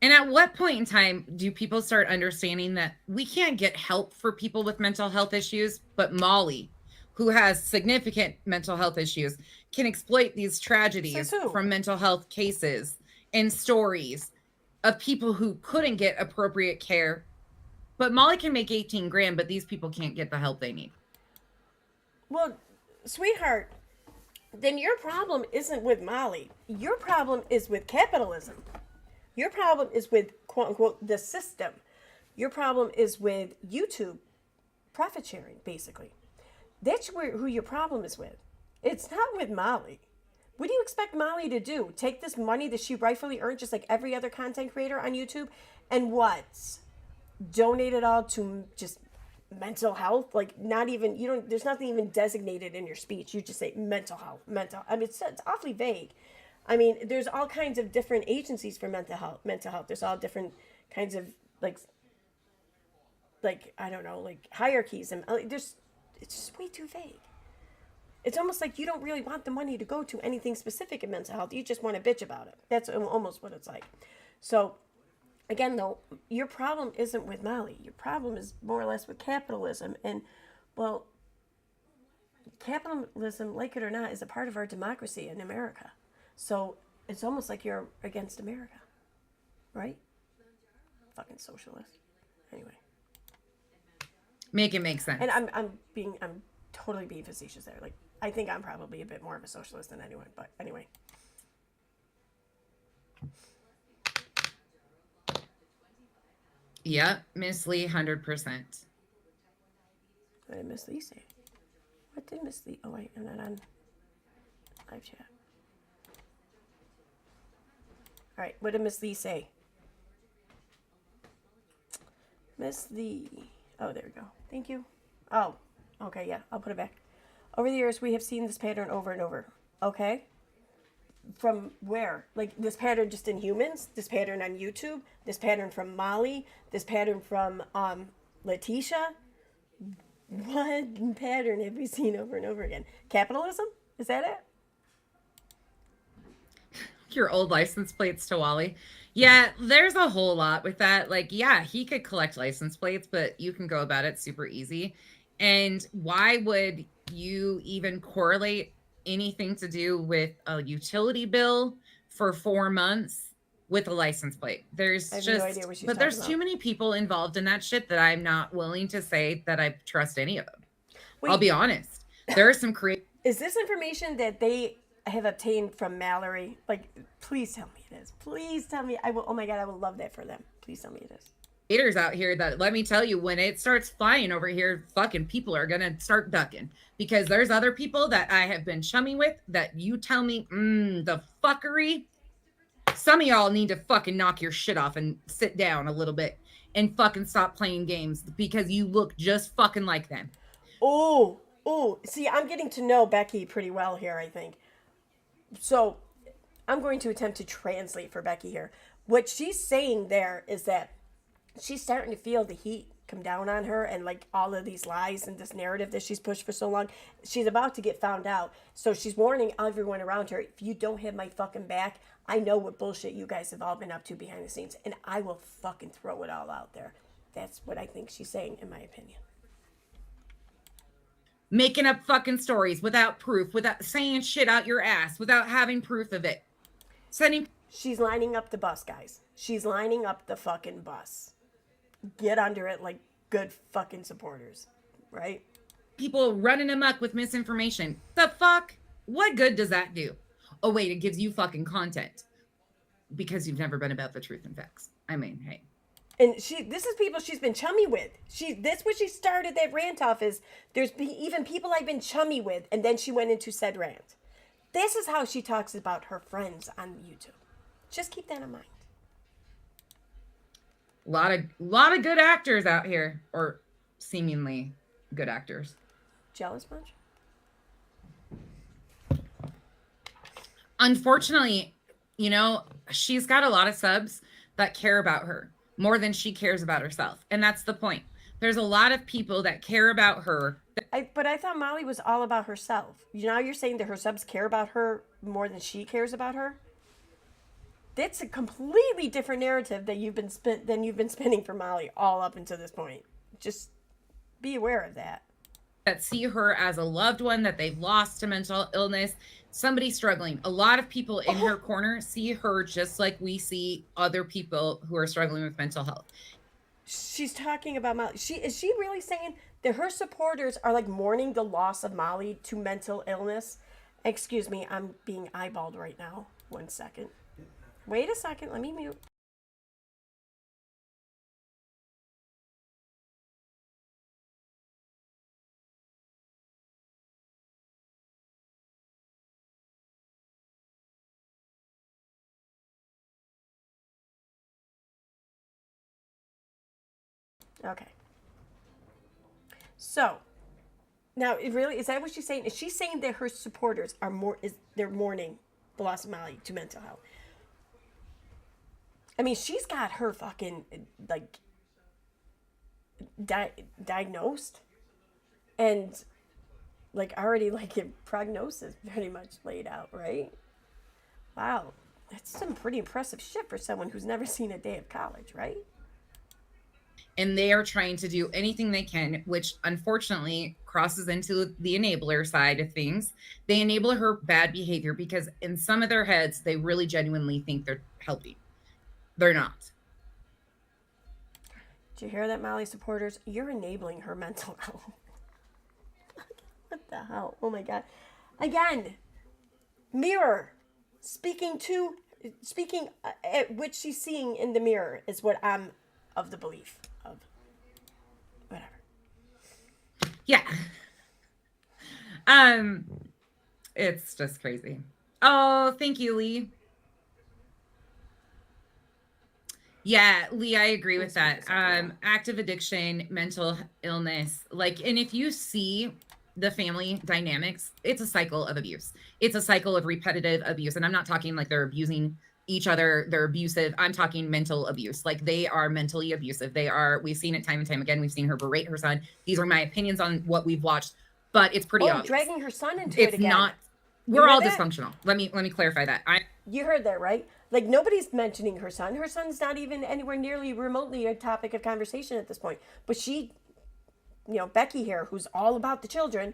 And at what point in time do people start understanding that we can't get help for people with mental health issues, but Molly, who has significant mental health issues, can exploit these tragedies Says who? from mental health cases and stories of people who couldn't get appropriate care. But Molly can make 18 grand, but these people can't get the help they need. Well, sweetheart, then your problem isn't with Molly. Your problem is with capitalism. Your problem is with, quote unquote, the system. Your problem is with YouTube profit sharing, basically. That's who your problem is with. It's not with Molly. What do you expect Molly to do? Take this money that she rightfully earned, just like every other content creator on YouTube, and what? Donate it all to just mental health? Like, not even, there's nothing even designated in your speech. You just say mental health. I mean, it's awfully vague. I mean, there's all kinds of different agencies for mental health. There's all different kinds of, like I don't know, like hierarchies. And it's just way too vague. It's almost like you don't really want the money to go to anything specific in mental health. You just want to bitch about it. That's almost what it's like. So, again, though, your problem isn't with Molly. Your problem is more or less with capitalism. And, well, capitalism, like it or not, is a part of our democracy in America. So it's almost like you're against America, right? Fucking socialist. Anyway. Make it make sense. And I'm totally being facetious there. Like, I think I'm probably a bit more of a socialist than anyone, but anyway. Yep, Miss Lee, 100%. What did Miss Lee say? What did Miss Lee? Oh wait, I'm not on live chat. All right, what did Miss Lee say? Miss Lee. Oh, there we go. Thank you. Oh, okay, yeah, I'll put it back. Over the years, we have seen this pattern over and over. Okay. From where? Like this pattern just in humans? This pattern on YouTube? This pattern from Molly? This pattern from Letitia? What pattern have we seen over and over again? Capitalism? Is that it? Your old license plates to Wally. Yeah, there's a whole lot with that. Like, yeah, he could collect license plates, but you can go about it super easy. And why would you even correlate anything to do with a utility bill for 4 months with a license plate? There's I have just, no idea what she's but there's talking too about. many people involved in that shit that I'm not willing to say that I trust any of them. Wait, I'll be honest. There are some creative. is this information that they have obtained from Mallory? Like, please tell me it is. Please tell me. I will. Oh my God, I would love that for them. Please tell me it is. Haters out here that, let me tell you, when it starts flying over here, fucking people are gonna start ducking, because there's other people that I have been chummy with that you tell me, the fuckery. Some of y'all need to fucking knock your shit off and sit down a little bit and fucking stop playing games, because you look just fucking like them. Oh, see, I'm getting to know Becky pretty well here, I think. So I'm going to attempt to translate for Becky here. What she's saying there is that she's starting to feel the heat come down on her, and like all of these lies and this narrative that she's pushed for so long, she's about to get found out. So she's warning everyone around her, if you don't have my fucking back, I know what bullshit you guys have all been up to behind the scenes, and I will fucking throw it all out there. That's what I think she's saying, in my opinion. Making up fucking stories without proof, without saying shit out your ass, without having proof of it. Sending. She's lining up the bus, guys. She's lining up the fucking bus. Get under it like good fucking supporters, right? People running amok with misinformation. The fuck? What good does that do? Oh, wait, it gives you fucking content because you've never been about the truth and facts. I mean, hey. And this is people she's been chummy with. That's what she started that rant off, is there's even people I've been chummy with, and then she went into said rant. This is how she talks about her friends on YouTube. Just keep that in mind. A lot of good actors out here, or seemingly good actors. Jealous much? Unfortunately, you know, she's got a lot of subs that care about her more than she cares about herself. And that's the point. There's a lot of people that care about her. But I thought Molly was all about herself. Now you're saying that her subs care about her more than she cares about her? That's a completely different narrative that you've been spinning for Molly all up until this point. Just be aware of that. That see her as a loved one that they've lost to mental illness, somebody struggling. A lot of people in her corner see her just like we see other people who are struggling with mental health. She's talking about Molly. Is she really saying that her supporters are like mourning the loss of Molly to mental illness? Excuse me, I'm being eyeballed right now. 1 second. Wait a second, let me mute. Okay. So, now, is that what she's saying? Is she saying that her supporters are they're mourning the loss of Molly to mental health? I mean, she's got her fucking, like, diagnosed and, like, already, like, a prognosis pretty much laid out, right? Wow. That's some pretty impressive shit for someone who's never seen a day of college, right? And they are trying to do anything they can, which unfortunately crosses into the enabler side of things. They enable her bad behavior because in some of their heads, they really genuinely think they're helping. They're not. Did you hear that, Molly supporters? You're enabling her mental health. What the hell? Oh my God. Again, mirror. Speaking at what she's seeing in the mirror is what I'm of the belief of whatever. Yeah. It's just crazy. Oh, thank you, Lee. Yeah, Lee, I agree with that. Active addiction, mental illness, like, and if you see the family dynamics, it's a cycle of abuse. It's a cycle of repetitive abuse. And I'm not talking like they're abusing each other, they're abusive. I'm talking mental abuse. Like they are mentally abusive. We've seen it time and time again. We've seen her berate her son. These are my opinions on what we've watched, but it's pretty obvious. Dragging her son into It's it again. not, we're all dysfunctional. Let me clarify that. You heard that, right? Like, nobody's mentioning her son. Her son's not even anywhere nearly remotely a topic of conversation at this point. But she, Becky here, who's all about the children,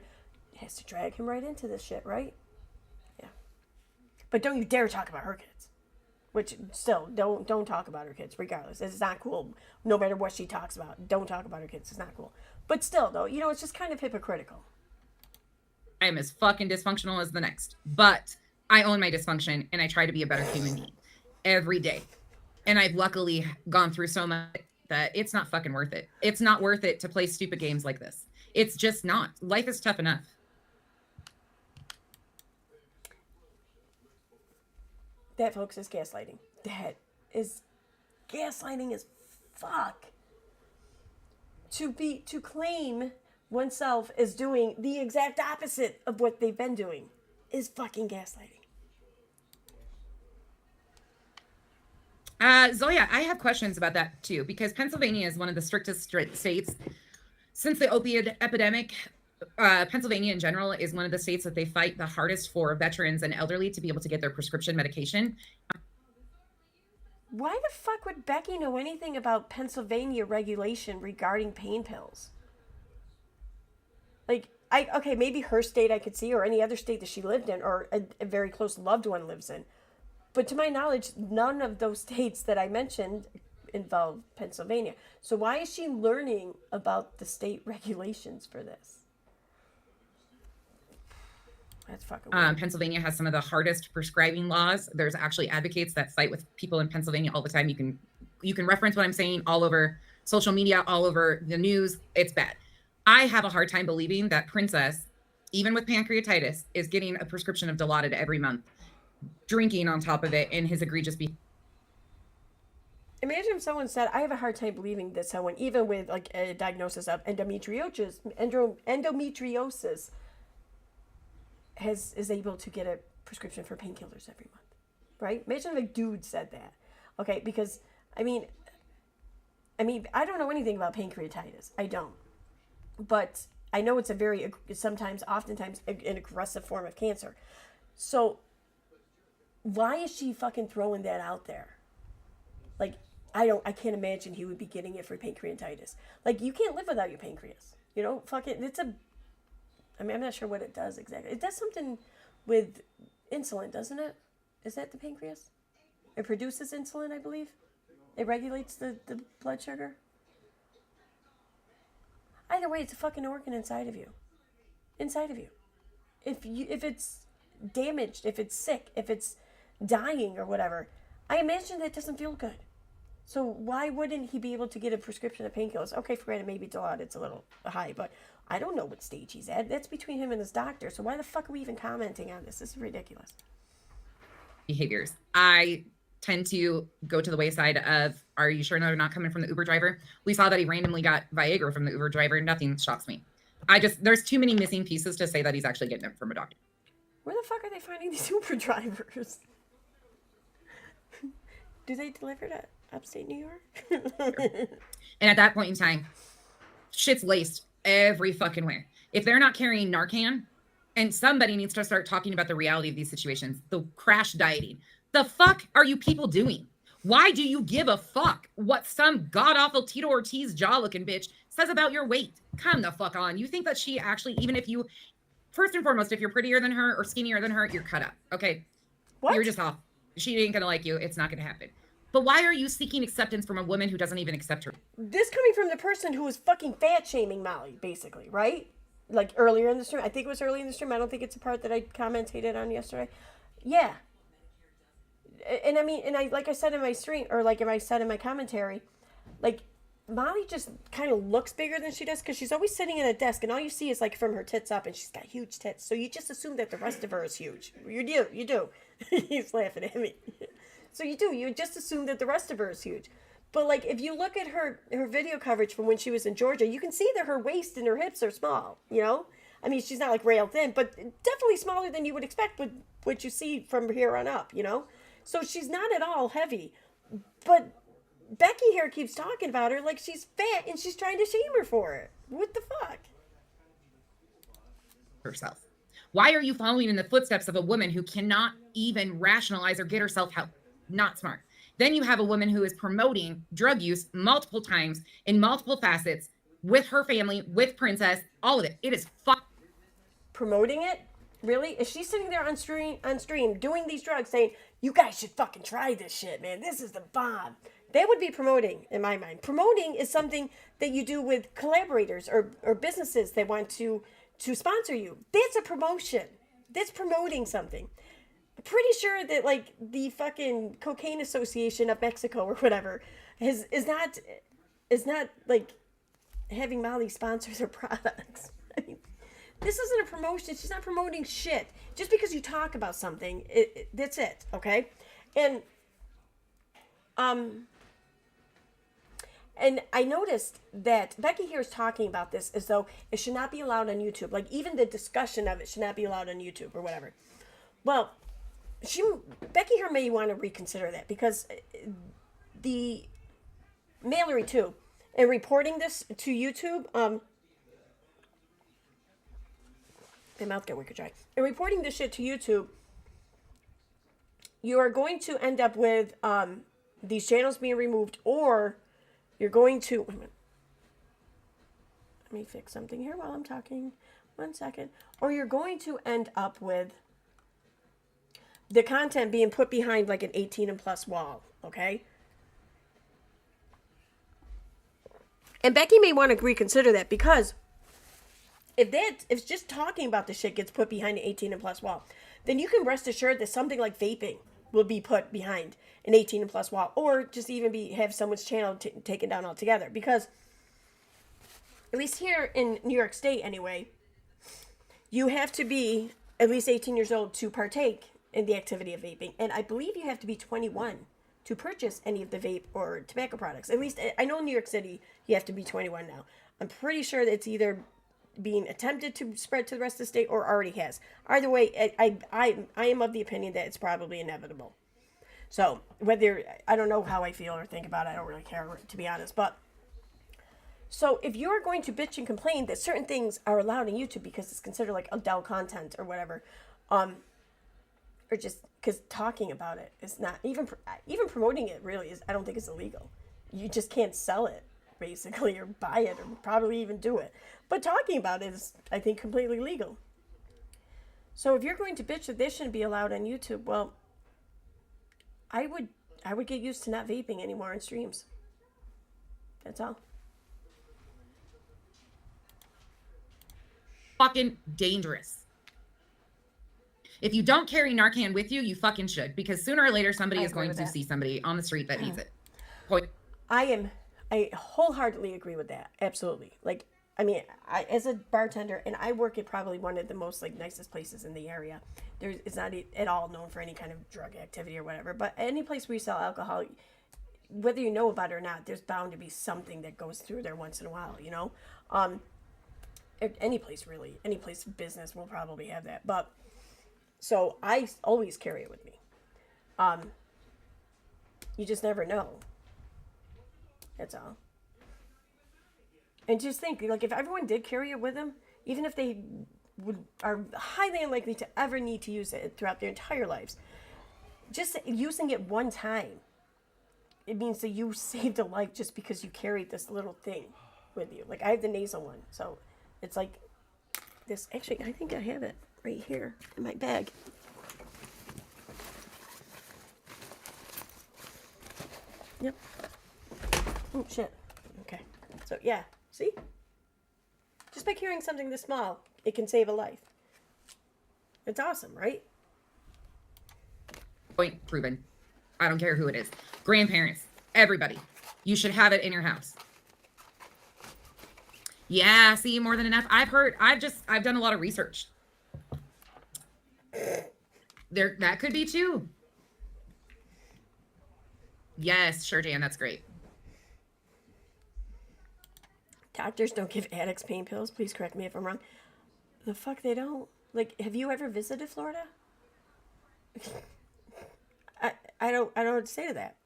has to drag him right into this shit, right? Yeah. But don't you dare talk about her kids. Which, still, don't talk about her kids, regardless. It's not cool. No matter what she talks about, don't talk about her kids. It's not cool. But still, though, it's just kind of hypocritical. I'm as fucking dysfunctional as the next. But I own my dysfunction, and I try to be a better human being every day. And I've luckily gone through so much that it's not fucking worth it. It's not worth it to play stupid games like this. It's just not. Life is tough enough. That, folks, is gaslighting. That is gaslighting as fuck. To claim oneself as doing the exact opposite of what they've been doing is fucking gaslighting. Zoya, I have questions about that too, because Pennsylvania is one of the strictest states since the opioid epidemic. Pennsylvania in general is one of the states that they fight the hardest for veterans and elderly to be able to get their prescription medication. Why the fuck would Becky know anything about Pennsylvania regulation regarding pain pills? Like, okay, maybe her state I could see, or any other state that she lived in, or a very close loved one lives in. But to my knowledge, none of those states that I mentioned involve Pennsylvania. So why is she learning about the state regulations for this? That's fucking weird. Pennsylvania has some of the hardest prescribing laws. There's actually advocates that fight with people in Pennsylvania all the time. You can reference what I'm saying all over social media, all over the news. It's bad. I have a hard time believing that Princess, even with pancreatitis, is getting a prescription of Dilaudid every month, drinking on top of it, and his egregious behavior. Imagine if someone said, I have a hard time believing that someone, even with like a diagnosis of endometriosis, is able to get a prescription for painkillers every month, right? Imagine if a dude said that, okay? Because I mean, I don't know anything about pancreatitis. I don't, but I know it's a oftentimes an aggressive form of cancer. So why is she fucking throwing that out there? Like, I can't imagine he would be getting it for pancreatitis. Like, you can't live without your pancreas. Fuck it. I'm not sure what it does exactly. It does something with insulin, doesn't it? Is that the pancreas? It produces insulin, I believe. It regulates the blood sugar. Either way, it's a fucking organ inside of you. If it's damaged, if it's sick, if it's dying or whatever, I imagine that doesn't feel good. So why wouldn't he be able to get a prescription of painkillers? Okay, for granted, maybe Dilaudid's a little high, but I don't know what stage he's at. That's between him and his doctor. So why the fuck are we even commenting on this? This is ridiculous. Behaviors. I tend to go to the wayside of, are you sure they're not coming from the Uber driver? We saw that he randomly got Viagra from the Uber driver. Nothing shocks me. There's too many missing pieces to say that he's actually getting it from a doctor. Where the fuck are they finding these Uber drivers? Do they deliver to upstate New York? And at that point in time, shit's laced every fucking where. If they're not carrying Narcan, and somebody needs to start talking about the reality of these situations, the crash dieting. The fuck are you people doing? Why do you give a fuck what some god-awful Tito Ortiz jaw-looking bitch says about your weight? Come the fuck on. You think that she actually, even if you, first and foremost, if you're prettier than her or skinnier than her, you're cut up, okay? What? You're just off. She ain't gonna like you. It's not gonna happen. But why are you seeking acceptance from a woman who doesn't even accept her? This coming from the person who was fucking fat-shaming Molly, basically, right? Like earlier in the stream. I think it was early in the stream. I don't think it's a part that I commentated on yesterday. Yeah. And I mean, like I said in my stream, or like I said in my commentary, like, Molly just kind of looks bigger than she does because she's always sitting at a desk and all you see is like from her tits up and she's got huge tits. So you just assume that the rest of her is huge. You do. He's laughing at me. So you just assume that the rest of her is huge. But like if you look at her video coverage from when she was in Georgia, you can see that her waist and her hips are small, you know? I mean, she's not like rail thin, but definitely smaller than you would expect with what you see from here on up, you know? So she's not at all heavy. But Becky here keeps talking about her like she's fat and she's trying to shame her for it. What the fuck? Herself. Why are you following in the footsteps of a woman who cannot even rationalize or get herself help? Not smart. Then you have a woman who is promoting drug use multiple times in multiple facets with her family, with Princess, all of it. It is promoting it? Really? Is she sitting there on stream doing these drugs saying, you guys should fucking try this shit, man. This is the bomb. They would be promoting, in my mind. Promoting is something that you do with collaborators or businesses that want to sponsor you. That's a promotion. That's promoting something. I'm pretty sure that like the fucking Cocaine Association of Mexico or whatever is not like having Molly sponsor their products. I mean, this isn't a promotion. She's not promoting shit. Just because you talk about something, that's it, okay? And I noticed that Becky here is talking about this as though it should not be allowed on YouTube. Like, even the discussion of it should not be allowed on YouTube or whatever. Well, Becky here may want to reconsider that because the Mallory, too, in reporting this to YouTube, my mouth got wicked dry. In reporting this shit to YouTube, you are going to end up with these channels being removed, or you're going to... Wait a minute. Let me fix something here while I'm talking. 1 second. Or you're going to end up with the content being put behind like an 18 and plus wall, okay? And Becky may want to reconsider that because if just talking about the shit gets put behind an 18 and plus wall, then you can rest assured that something like vaping will be put behind an 18 and plus wall, or just even have someone's channel taken down altogether. Because at least here in New York State anyway, you have to be at least 18 years old to partake in the activity of vaping. And I believe you have to be 21 to purchase any of the vape or tobacco products. At least I know in New York City, you have to be 21 now. I'm pretty sure that it's either being attempted to spread to the rest of the state or already has. Either way, I am of the opinion that it's probably inevitable. So whether, I don't know how I feel or think about it, I don't really care, to be honest. But so if you're going to bitch and complain that certain things are allowed on YouTube because it's considered like adult content or whatever, or just because talking about it is not even promoting it really is, I don't think it's illegal. You just can't sell it basically or buy it or probably even do it. But talking about it is, I think, completely legal. So if you're going to bitch that this shouldn't be allowed on YouTube, well, I would get used to not vaping anymore in streams. That's all. Fucking dangerous. If you don't carry Narcan with you, you fucking should, because sooner or later somebody is going to see somebody on the street that needs it. I wholeheartedly agree with that. Absolutely. Like, I mean, as a bartender, and I work at probably one of the most like nicest places in the area. It's not at all known for any kind of drug activity or whatever. But any place where you sell alcohol, whether you know about it or not, there's bound to be something that goes through there once in a while. You know, any place really, any place of business will probably have that. But so I always carry it with me. You just never know. That's all. And just think, like, if everyone did carry it with them, even if they are highly unlikely to ever need to use it throughout their entire lives, just using it one time, it means that you saved a life just because you carried this little thing with you. Like, I have the nasal one, so it's like this. Actually, I think I have it right here in my bag. Yep. Oh, shit. Okay. So, yeah. See? Just by carrying something this small, it can save a life. It's awesome, right? Point proven. I don't care who it is. Grandparents, everybody. You should have it in your house. Yeah, see, more than enough. I've done a lot of research. There, that could be too. Yes, sure, Jan, that's great. Doctors don't give addicts pain pills. Please correct me if I'm wrong. The fuck they don't. Like, have you ever visited Florida? I don't know what to say to that.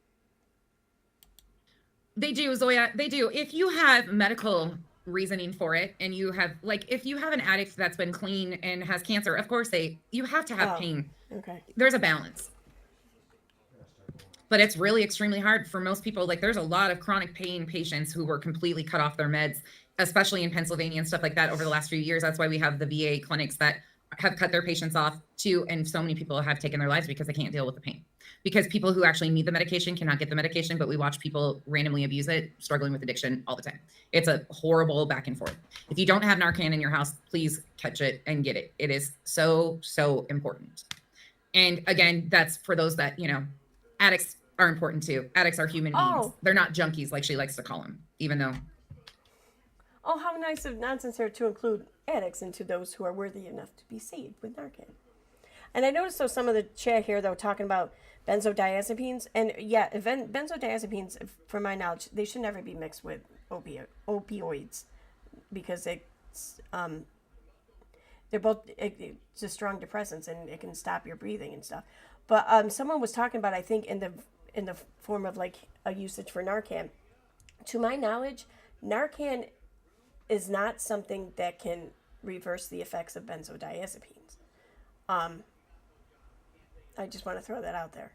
They do, Zoya. They do. If you have medical reasoning for it, and you have, like, if you have an addict that's been clean and has cancer, of course you have to have pain. Okay. There's a balance. But it's really extremely hard for most people. Like, there's a lot of chronic pain patients who were completely cut off their meds, especially in Pennsylvania and stuff like that over the last few years. That's why we have the VA clinics that have cut their patients off too. And so many people have taken their lives because they can't deal with the pain. Because people who actually need the medication cannot get the medication, but we watch people randomly abuse it, struggling with addiction all the time. It's a horrible back and forth. If you don't have Narcan in your house, please catch it and get it. It is so, so important. And again, that's for those that, you know, addicts are important too. Addicts are human beings. They're not junkies like she likes to call them, even though. Oh, how nice of nonsense there to include addicts into those who are worthy enough to be saved with Narcan. And I noticed though some of the chat here though talking about benzodiazepines, and yeah, benzodiazepines, from my knowledge, they should never be mixed with opioids because it's they're both just strong depressants and it can stop your breathing and stuff. But someone was talking about, I think in the form of like a usage for Narcan. To my knowledge, Narcan is not something that can reverse the effects of benzodiazepines. I just want to throw that out there.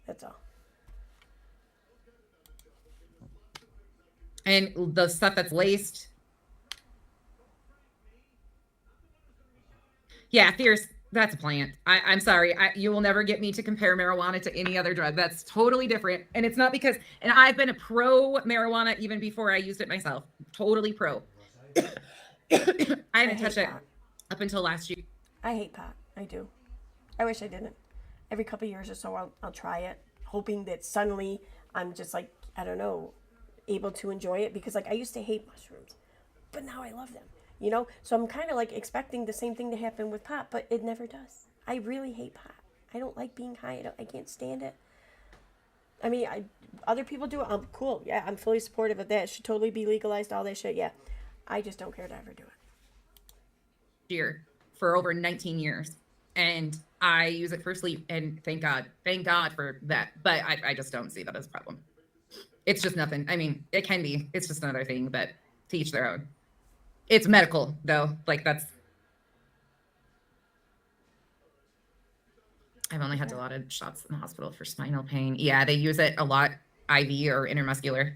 That's all. And the stuff that's laced. Yeah, fierce. That's a plant. I'm sorry. You will never get me to compare marijuana to any other drug. That's totally different. And it's not because, and I've been a pro marijuana even before I used it myself. Totally pro. I haven't touched it up until last year. I hate pot. I do. I wish I didn't. Every couple of years or so, I'll try it, hoping that suddenly I'm just like, I don't know, able to enjoy it. Because like I used to hate mushrooms, but now I love them. You know, so I'm kind of like expecting the same thing to happen with pot, but it never does. I really hate pot. I don't like being high. I can't stand it. I mean, other people do it. I'm cool. Yeah, I'm fully supportive of that. It should totally be legalized, all that shit. Yeah. I just don't care to ever do it. Year for over 19 years. And I use it for sleep. And thank God for that. But I just don't see that as a problem. It's just nothing. I mean, it can be. It's just another thing, but to each their own. It's medical, though. Like, that's... I've only had a lot of shots in the hospital for spinal pain. Yeah, they use it a lot, IV or intramuscular.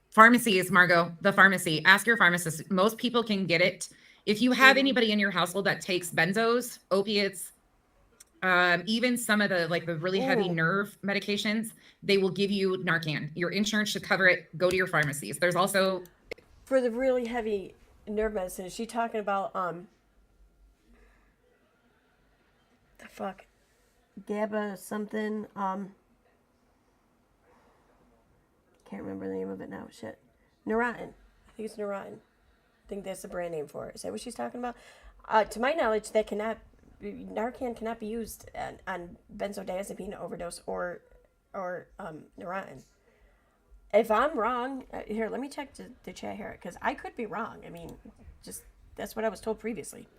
Pharmacies, Margot, the pharmacy. Ask your pharmacist. Most people can get it. If you have anybody in your household that takes benzos, opiates, even some of the, like, the really heavy nerve medications, they will give you Narcan. Your insurance should cover it. Go to your pharmacies. There's also... For the really heavy nerve medicine, is she talking about the fuck GABA something? Can't remember the name of it now. Shit, Neurontin. I think it's Neurontin. I think that's the brand name for it. Is that what she's talking about? To my knowledge, Narcan cannot be used on benzodiazepine overdose or Neurontin. If I'm wrong, here, let me check the chat here, because I could be wrong. I mean, just that's what I was told previously.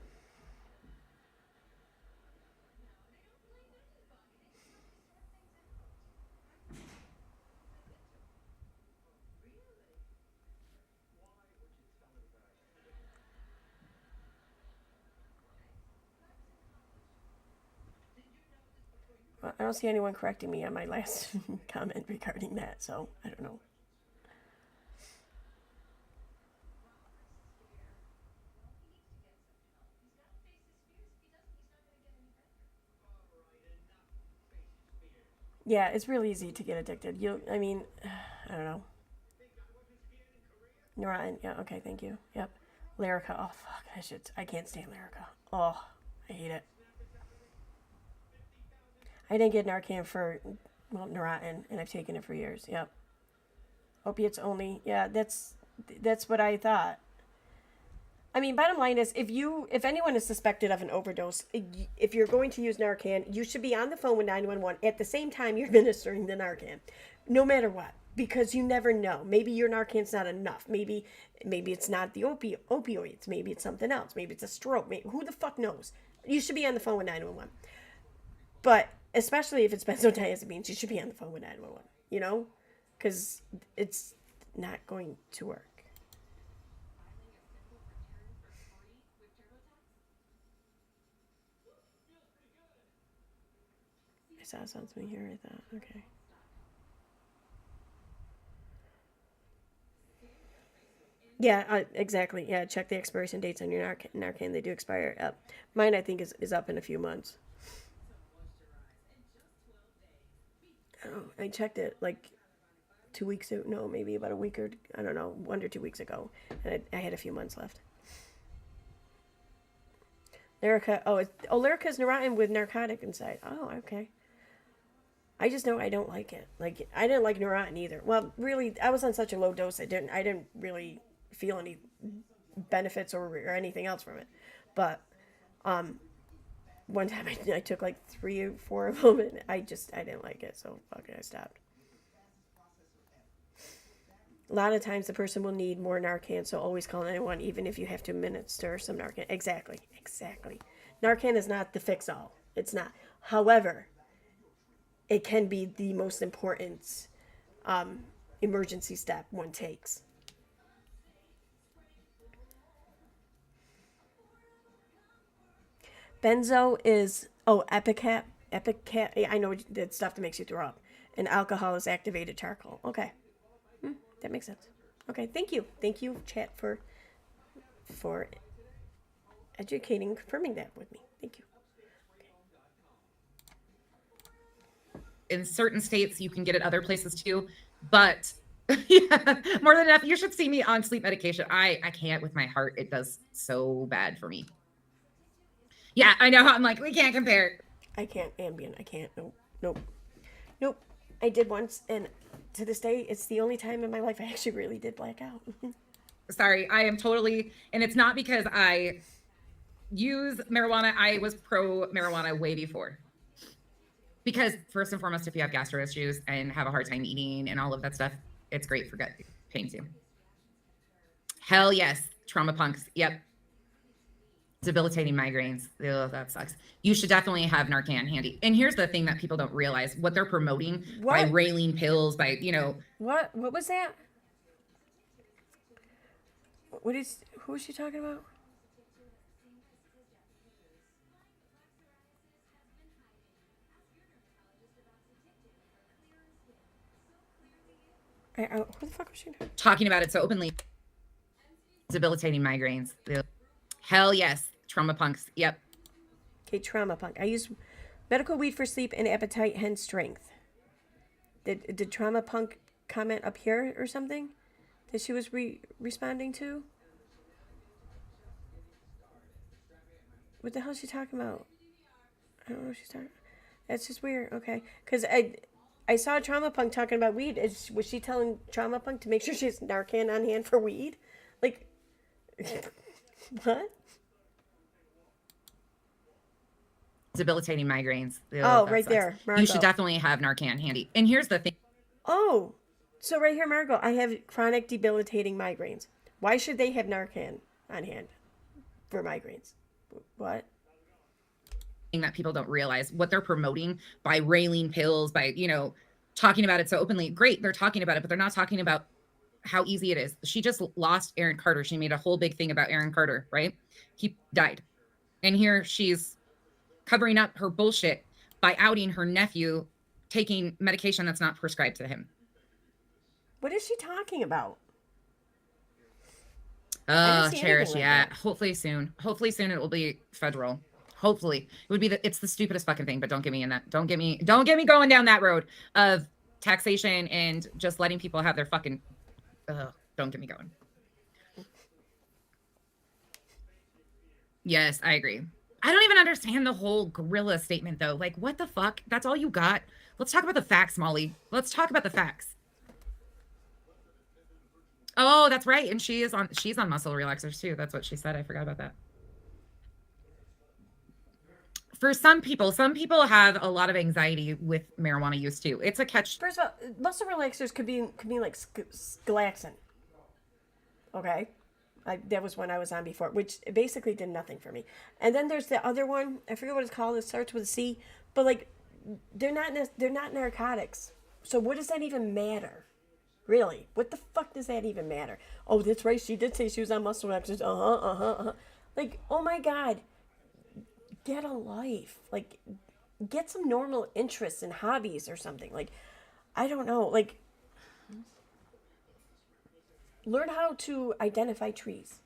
Well, I don't see anyone correcting me on my last comment regarding that, so I don't know. Yeah, it's really easy to get addicted. I mean, I don't know. Neurontin, yeah, okay, thank you. Yep. Lyrica, oh fuck, I can't stand Lyrica. Oh, I hate it. I didn't get Narcan for, well, Neurontin, and I've taken it for years. Yep. Opiates only. Yeah, that's That's what I thought. I mean, bottom line is, if anyone is suspected of an overdose, if you're going to use Narcan, you should be on the phone with 911 at the same time you're administering the Narcan, no matter what, because you never know. Maybe your Narcan's not enough. Maybe it's not the opioids. Maybe it's something else. Maybe it's a stroke. Who the fuck knows? You should be on the phone with 911. But especially if it's benzodiazepines, you should be on the phone with 911. You know, because it's not going to work. I saw something here. I thought, okay. Yeah, exactly. Yeah, check the expiration dates on your Narcan. They do expire. Mine, I think, is up in a few months. Oh, I checked it like 2 weeks ago. No, maybe about a week or, I don't know, 1 or 2 weeks ago. And I had a few months left. Lyrica. Lyrica's Neurontin with narcotic inside. Oh, okay. I just know I don't like it. Like, I didn't like Neurontin either. Well, really, I was on such a low dose. I didn't really feel any benefits or anything else from it. But one time I took like 3 or 4 of them, and I didn't like it. So fuck it, I stopped. A lot of times the person will need more Narcan, so always call 911, even if you have to administer some Narcan. Exactly. Narcan is not the fix-all. It's not. However, it can be the most important emergency step one takes. Benzo is, Epicat. I know that stuff that makes you throw up. And alcohol is activated charcoal. Okay. That makes sense. Okay, thank you. Thank you, chat, for educating, confirming that with me. Thank you. In certain states, you can get it other places too, but yeah, more than enough. You should see me on sleep medication. I can't with my heart. It does so bad for me. Yeah, I know. I'm like, we can't compare. I can't Ambien. I can't. Nope. I did once, and to this day, it's the only time in my life I actually really did black out. Sorry, I am totally, and it's not because I use marijuana. I was pro marijuana way before. Because first and foremost, if you have gastro issues and have a hard time eating and all of that stuff, it's great for gut pain too. Hell yes, trauma punks. Yep. Debilitating migraines. Ugh, that sucks. You should definitely have Narcan handy. And here's the thing that people don't realize: what they're promoting by railing pills, by What was that? Who is she talking about? Who the fuck was she talking about it so openly? Debilitating migraines. Ugh. Hell yes, trauma punks. Yep. Okay, trauma punk. I use medical weed for sleep and appetite, hence strength. Did trauma punk comment up here or something that she was responding to? What the hell is she talking about? I don't know what she's talking. That's just weird. Okay, because I saw trauma punk talking about weed. Was she telling trauma punk to make sure she has Narcan on hand for weed? Like, what? Debilitating migraines. Ugh, right sucks. There, Margo. You should definitely have Narcan handy. And here's the thing. Oh, so right here, Margo, I have chronic debilitating migraines. Why should they have Narcan on hand for migraines? What? That people don't realize what they're promoting by railing pills, by talking about it so openly. Great, they're talking about it, but they're not talking about how easy it is. She just lost Aaron Carter. She made a whole big thing about Aaron Carter, right? He died. And here she's covering up her bullshit by outing her nephew taking medication that's not prescribed to him. What is she talking about? Cherish, yeah. That. Hopefully soon it will be federal. Hopefully it would be it's the stupidest fucking thing, but don't get me in that. Don't get me going down that road of taxation and just letting people have their fucking, don't get me going. Yes, I agree. I don't even understand the whole gorilla statement though. Like, what the fuck? That's all you got? Let's talk about the facts, Molly. Let's talk about the facts. Oh, that's right. And she's on muscle relaxers too. That's what she said. I forgot about that. For some people have a lot of anxiety with marijuana use too. It's a catch. First of all, muscle relaxers could be like Galaxin. Okay, that was one I was on before, which basically did nothing for me. And then there's the other one. I forget what it's called. It starts with a C, but like they're not narcotics. So what does that even matter? Really? What the fuck does that even matter? Oh, that's right. She did say she was on muscle relaxers. Like, oh my God. Get a life. Like, get some normal interests and hobbies or something. Like, I don't know. Like, learn how to identify trees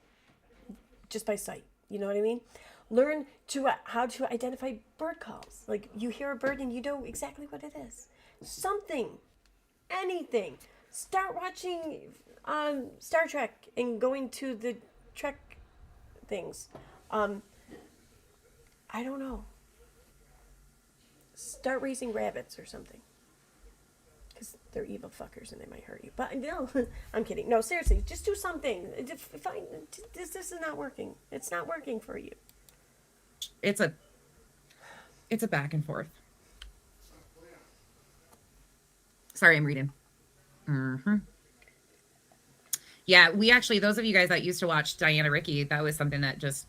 just by sight. You know what I mean? Learn how to identify bird calls. Like, you hear a bird and you know exactly what it is. Something. Anything. Start watching Star Trek and going to the Trek things. I don't know. Start raising rabbits or something. Because they're evil fuckers and they might hurt you. But no, I'm kidding. No, seriously, just do something. This is not working. It's not working for you. It's a back and forth. Sorry, I'm reading. Yeah, we actually, those of you guys that used to watch Diana Ricky, that was something that just,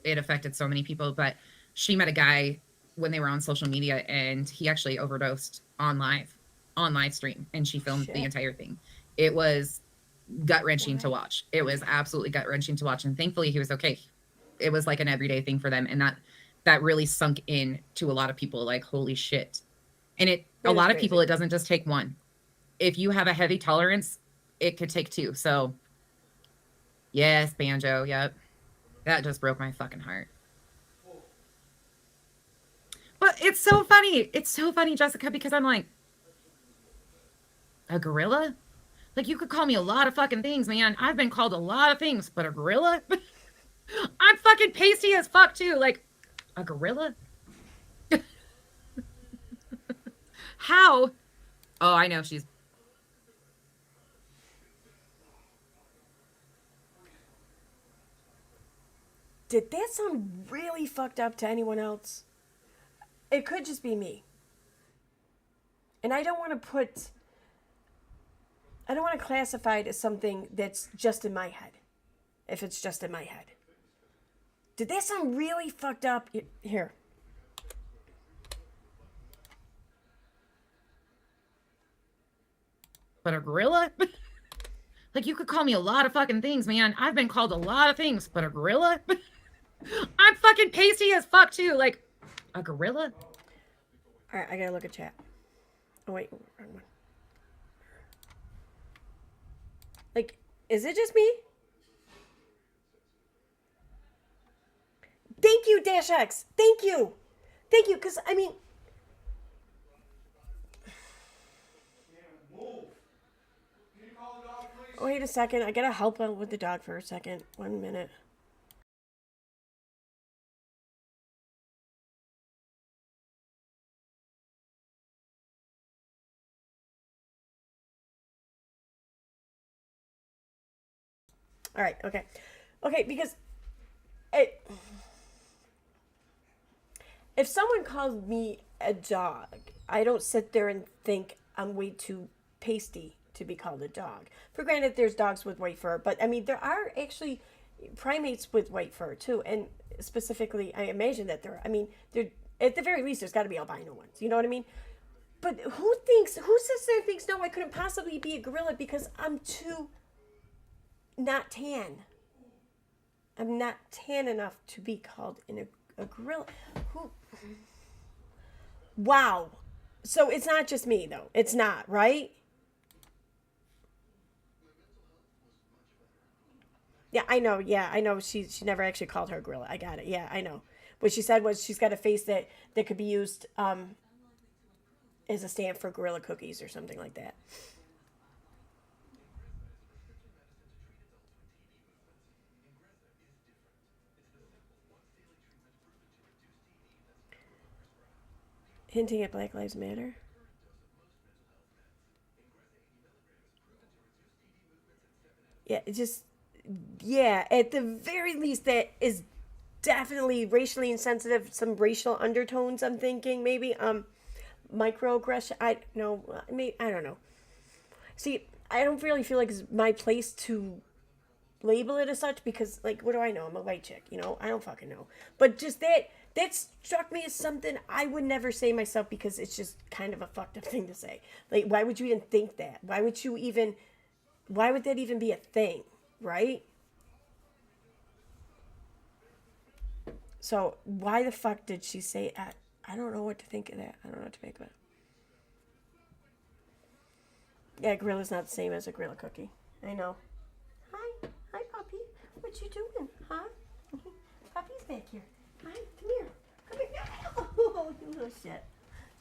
it affected so many people. But she met a guy when they were on social media, and he actually overdosed on live stream, and she filmed the entire thing. It was gut-wrenching to watch. It was absolutely gut-wrenching to watch, and thankfully he was okay. It was like an everyday thing for them, and that really sunk in to a lot of people, like, holy shit. And a lot of people, it doesn't just take one. If you have a heavy tolerance, it could take two. So yes, Banjo, yep. That just broke my fucking heart. But it's so funny. It's so funny, Jessica, because I'm like, a gorilla? Like, you could call me a lot of fucking things, man. I've been called a lot of things, but a gorilla? I'm fucking pasty as fuck, too. Like, a gorilla? How? Oh, I know she's... Did that sound really fucked up to anyone else? It could just be me. And I don't want to classify it as something that's just in my head. If it's just in my head. Did that sound really fucked up? Here. But a gorilla? Like, you could call me a lot of fucking things, man. I've been called a lot of things, but a gorilla? I'm fucking pasty as fuck, too. Like, a gorilla? All right, I gotta look at chat. Oh, wait. Wrong one. Like, is it just me? Thank you, Dash X. Thank you. Thank you, because, I mean... Wait a second. I gotta help out with the dog for a second. 1 minute. All right. Okay. Okay. Because if someone calls me a dog, I don't sit there and think I'm way too pasty to be called a dog. For granted, there's dogs with white fur, but I mean, there are actually primates with white fur too. And specifically, I imagine that there at the very least, there's got to be albino ones. You know what I mean? But who sits there and thinks, no, I couldn't possibly be a gorilla because I'm too not tan. I'm not tan enough to be called a gorilla. Wow. So it's not just me, though. It's not, right? Yeah, I know. Yeah, I know. She never actually called her a gorilla. I got it. Yeah, I know. What she said was she's got a face that could be used as a stamp for gorilla cookies or something like that. Hinting at Black Lives Matter. Yeah, it just, yeah, at the very least, that is definitely racially insensitive, some racial undertones, I'm thinking, maybe, microaggression, I don't know. See, I don't really feel like it's my place to label it as such because, like, what do I know? I'm a white chick, you know? I don't fucking know. But just that struck me as something I would never say myself because it's just kind of a fucked up thing to say. Like, why would you even think that? Why would that even be a thing, right? So, why the fuck did she say that? I don't know what to think of that. I don't know what to make of it. Yeah, gorilla's not the same as a gorilla cookie. I know. Hi, puppy. What you doing, huh? Puppy's back here. Hi, come here. Come here. Oh, you little shit.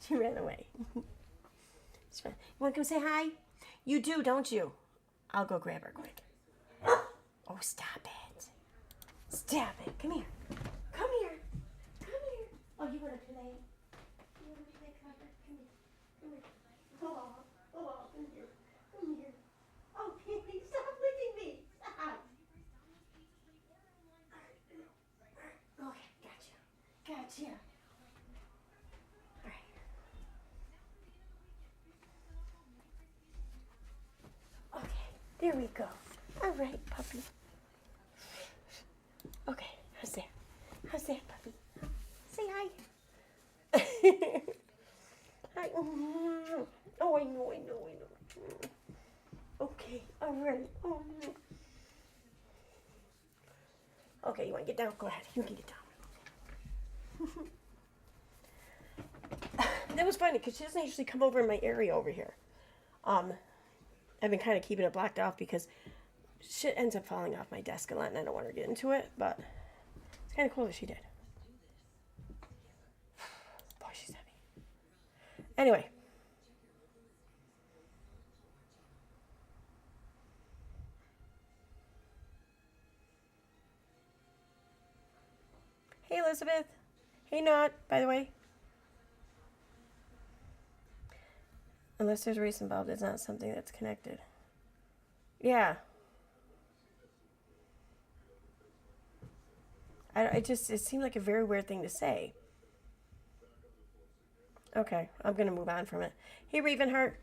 She ran away. It's fine. You want to come say hi? You do, don't you? I'll go grab her quick. Oh, stop it. Stop it. Come here. Come here. Come here. Oh, you want to play? You want to play, Copper? Come here. Come here. Oh, come here. Come here. Oh, Piggy, stop licking me. Stop. Okay, gotcha. All right. Okay, there we go. All right, puppy. Okay, how's that? How's that, puppy? Say hi. Hi. Oh, I know. Okay, all right. Oh, no. Okay, you want to get down? Go ahead. You can get down. That was funny because she doesn't usually come over in my area over here. I've been kind of keeping it blocked off because shit ends up falling off my desk a lot and I don't want her to get into it, but it's kind of cool that she did. Boy, she's heavy. Anyway. Hey, Elizabeth. Hey, Not, by the way. Unless there's race involved, it's not something that's connected. Yeah. It seemed like a very weird thing to say. Okay, I'm going to move on from it. Hey, Ravenheart.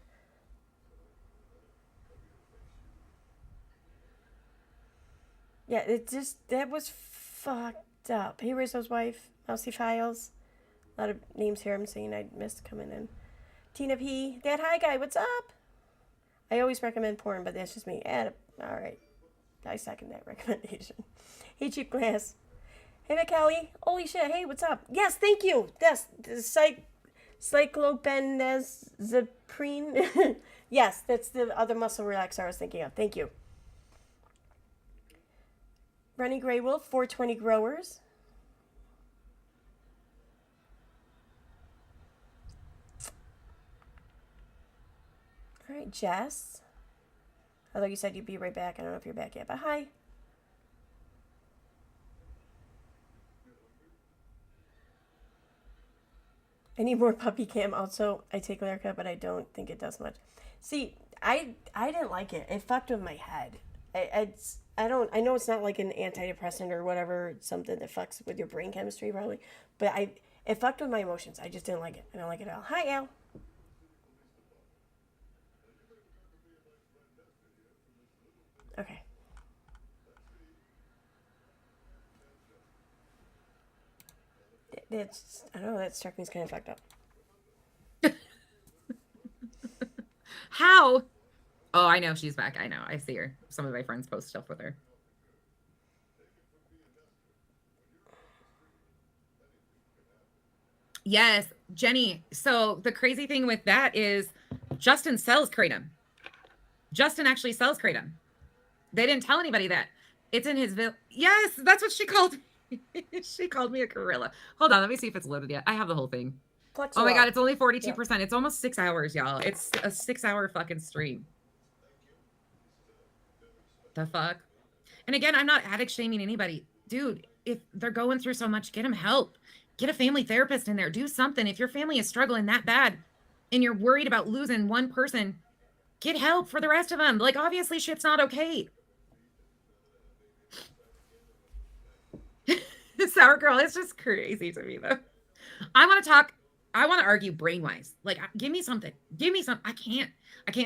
Yeah, that was fucked up. Hey, Rizzo's wife, Mousy Files. A lot of names here I'm saying I missed coming in. Tina P. That hi guy, what's up? I always recommend porn, but that's just me. Alright. I second that recommendation. Hey, Cheap Glass. Hey, McKelly. Holy shit. Hey, what's up? Yes, thank you. Yes, the cyclobenzaprine. Yes, that's the other muscle relaxer I was thinking of. Thank you. Running Grey Wolf, 420 Growers. All right, Jess. Although you said you'd be right back. I don't know if you're back yet, but hi. I need more puppy cam. Also, I take Lyrica, but I don't think it does much. See, I didn't like it. It fucked with my head. I know it's not like an antidepressant or whatever. It's something that fucks with your brain chemistry probably. But it fucked with my emotions. I just didn't like it. I don't like it at all. Hi, Al. Okay. I don't know, that struck me as kind of fucked up. How? Oh, I know she's back. I know. I see her. Some of my friends post stuff with her. Yes, Jenny. So the crazy thing with that is Justin sells Kratom. Justin actually sells Kratom. They didn't tell anybody that. It's in his Yes, that's what she called me. She called me a gorilla. Hold on, let me see if it's loaded yet. I have the whole thing. Oh my god, it's only 42%. Yep. It's almost 6 hours, y'all. It's a 6-hour fucking stream. The fuck? And again, I'm not addict shaming anybody. Dude, if they're going through so much, get them help. Get a family therapist in there. Do something. If your family is struggling that bad and you're worried about losing one person, get help for the rest of them. Like, obviously shit's not okay. Sour girl, it's just crazy to me though. I want to talk. I want to argue brainwise. Like, give me something. Give me some. I can't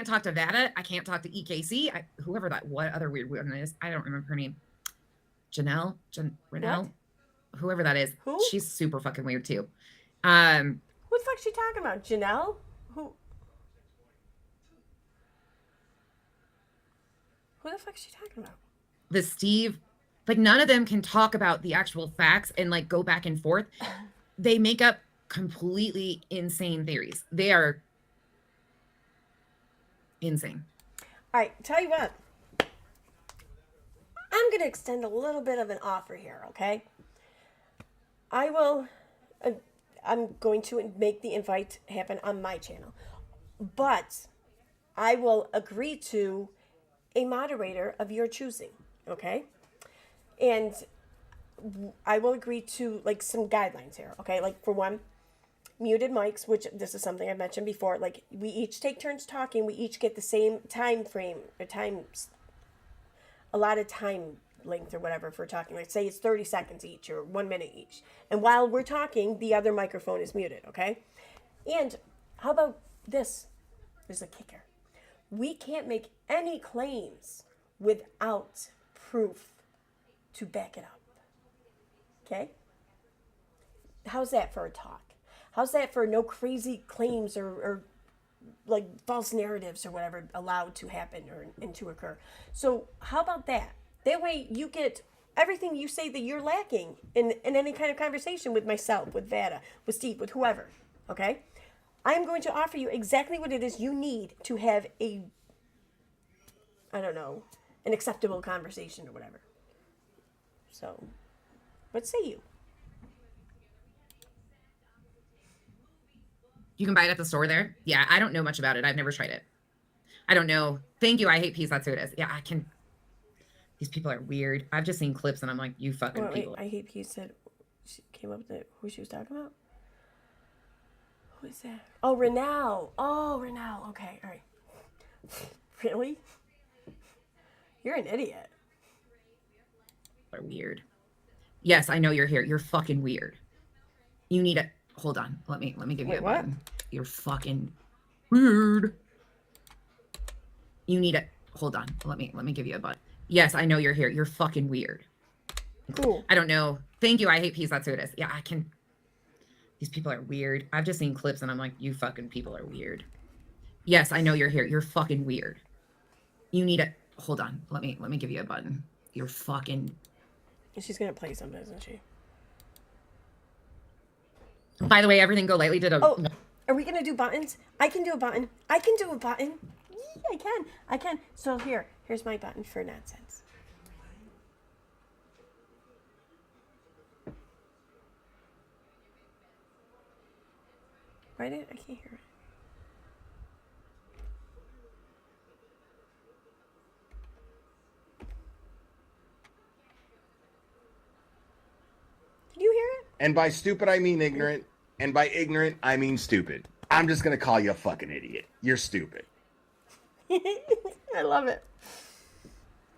talk to Vada. I can't talk to EKC. Whoever that. What other weird one is? I don't remember her name. Renelle. Whoever that is. Who? She's super fucking weird too. Who the fuck's she talking about? Janelle? Who the fuck's she talking about? The Steve. Like, none of them can talk about the actual facts and like go back and forth. They make up completely insane theories. They are insane. All right, tell you what. I'm going to extend a little bit of an offer here, okay? I'm going to make the invite happen on my channel. But I will agree to a moderator of your choosing, okay? And I will agree to like some guidelines here, okay? Like for one, muted mics, which this is something I mentioned before. Like we each take turns talking. We each get the same time frame or a lot of time length or whatever for talking. Like say it's 30 seconds each or 1 minute each. And while we're talking, the other microphone is muted, okay? And how about this? There's a kicker. We can't make any claims without proof to back it up. Okay? How's that for a talk? How's that for no crazy claims or like false narratives or whatever allowed to happen and to occur? So how about that? That way you get everything you say that you're lacking in any kind of conversation with myself, with Vada, with Steve, with whoever. Okay? I'm going to offer you exactly what it is you need to have an acceptable conversation or whatever. So, what say you? You can buy it at the store there. Yeah, I don't know much about it. I've never tried it. I don't know. Thank you. I hate peas. That's who it is. Yeah, I can. These people are weird. I've just seen clips and I'm like, you fucking people. I hate peas said she came up with who she was talking about. Who is that? Oh, Renal. Okay, all right. Really? You're an idiot. Are weird. Yes, I know you're here. You're fucking weird. You need a hold on. Let me give you a button. You're fucking weird. You need a hold on. Let me give you a button. Yes, I know you're here. You're fucking weird. Cool. I don't know. Thank you. I hate peas. That's who it is. Yeah, I can. These people are weird. I've just seen clips and I'm like, you fucking people are weird. Yes, I know you're here. You're fucking weird. You need a hold on. Let me give you a button. You're fucking. She's gonna play something, isn't she? By the way, everything go lightly did a. Oh, are we gonna do buttons? I can do a button. I can do a button. Yeah, I can. So here's my button for nonsense. I can't hear it. Can you hear it? And by stupid, I mean ignorant. And by ignorant, I mean stupid. I'm just going to call you a fucking idiot. You're stupid. I love it.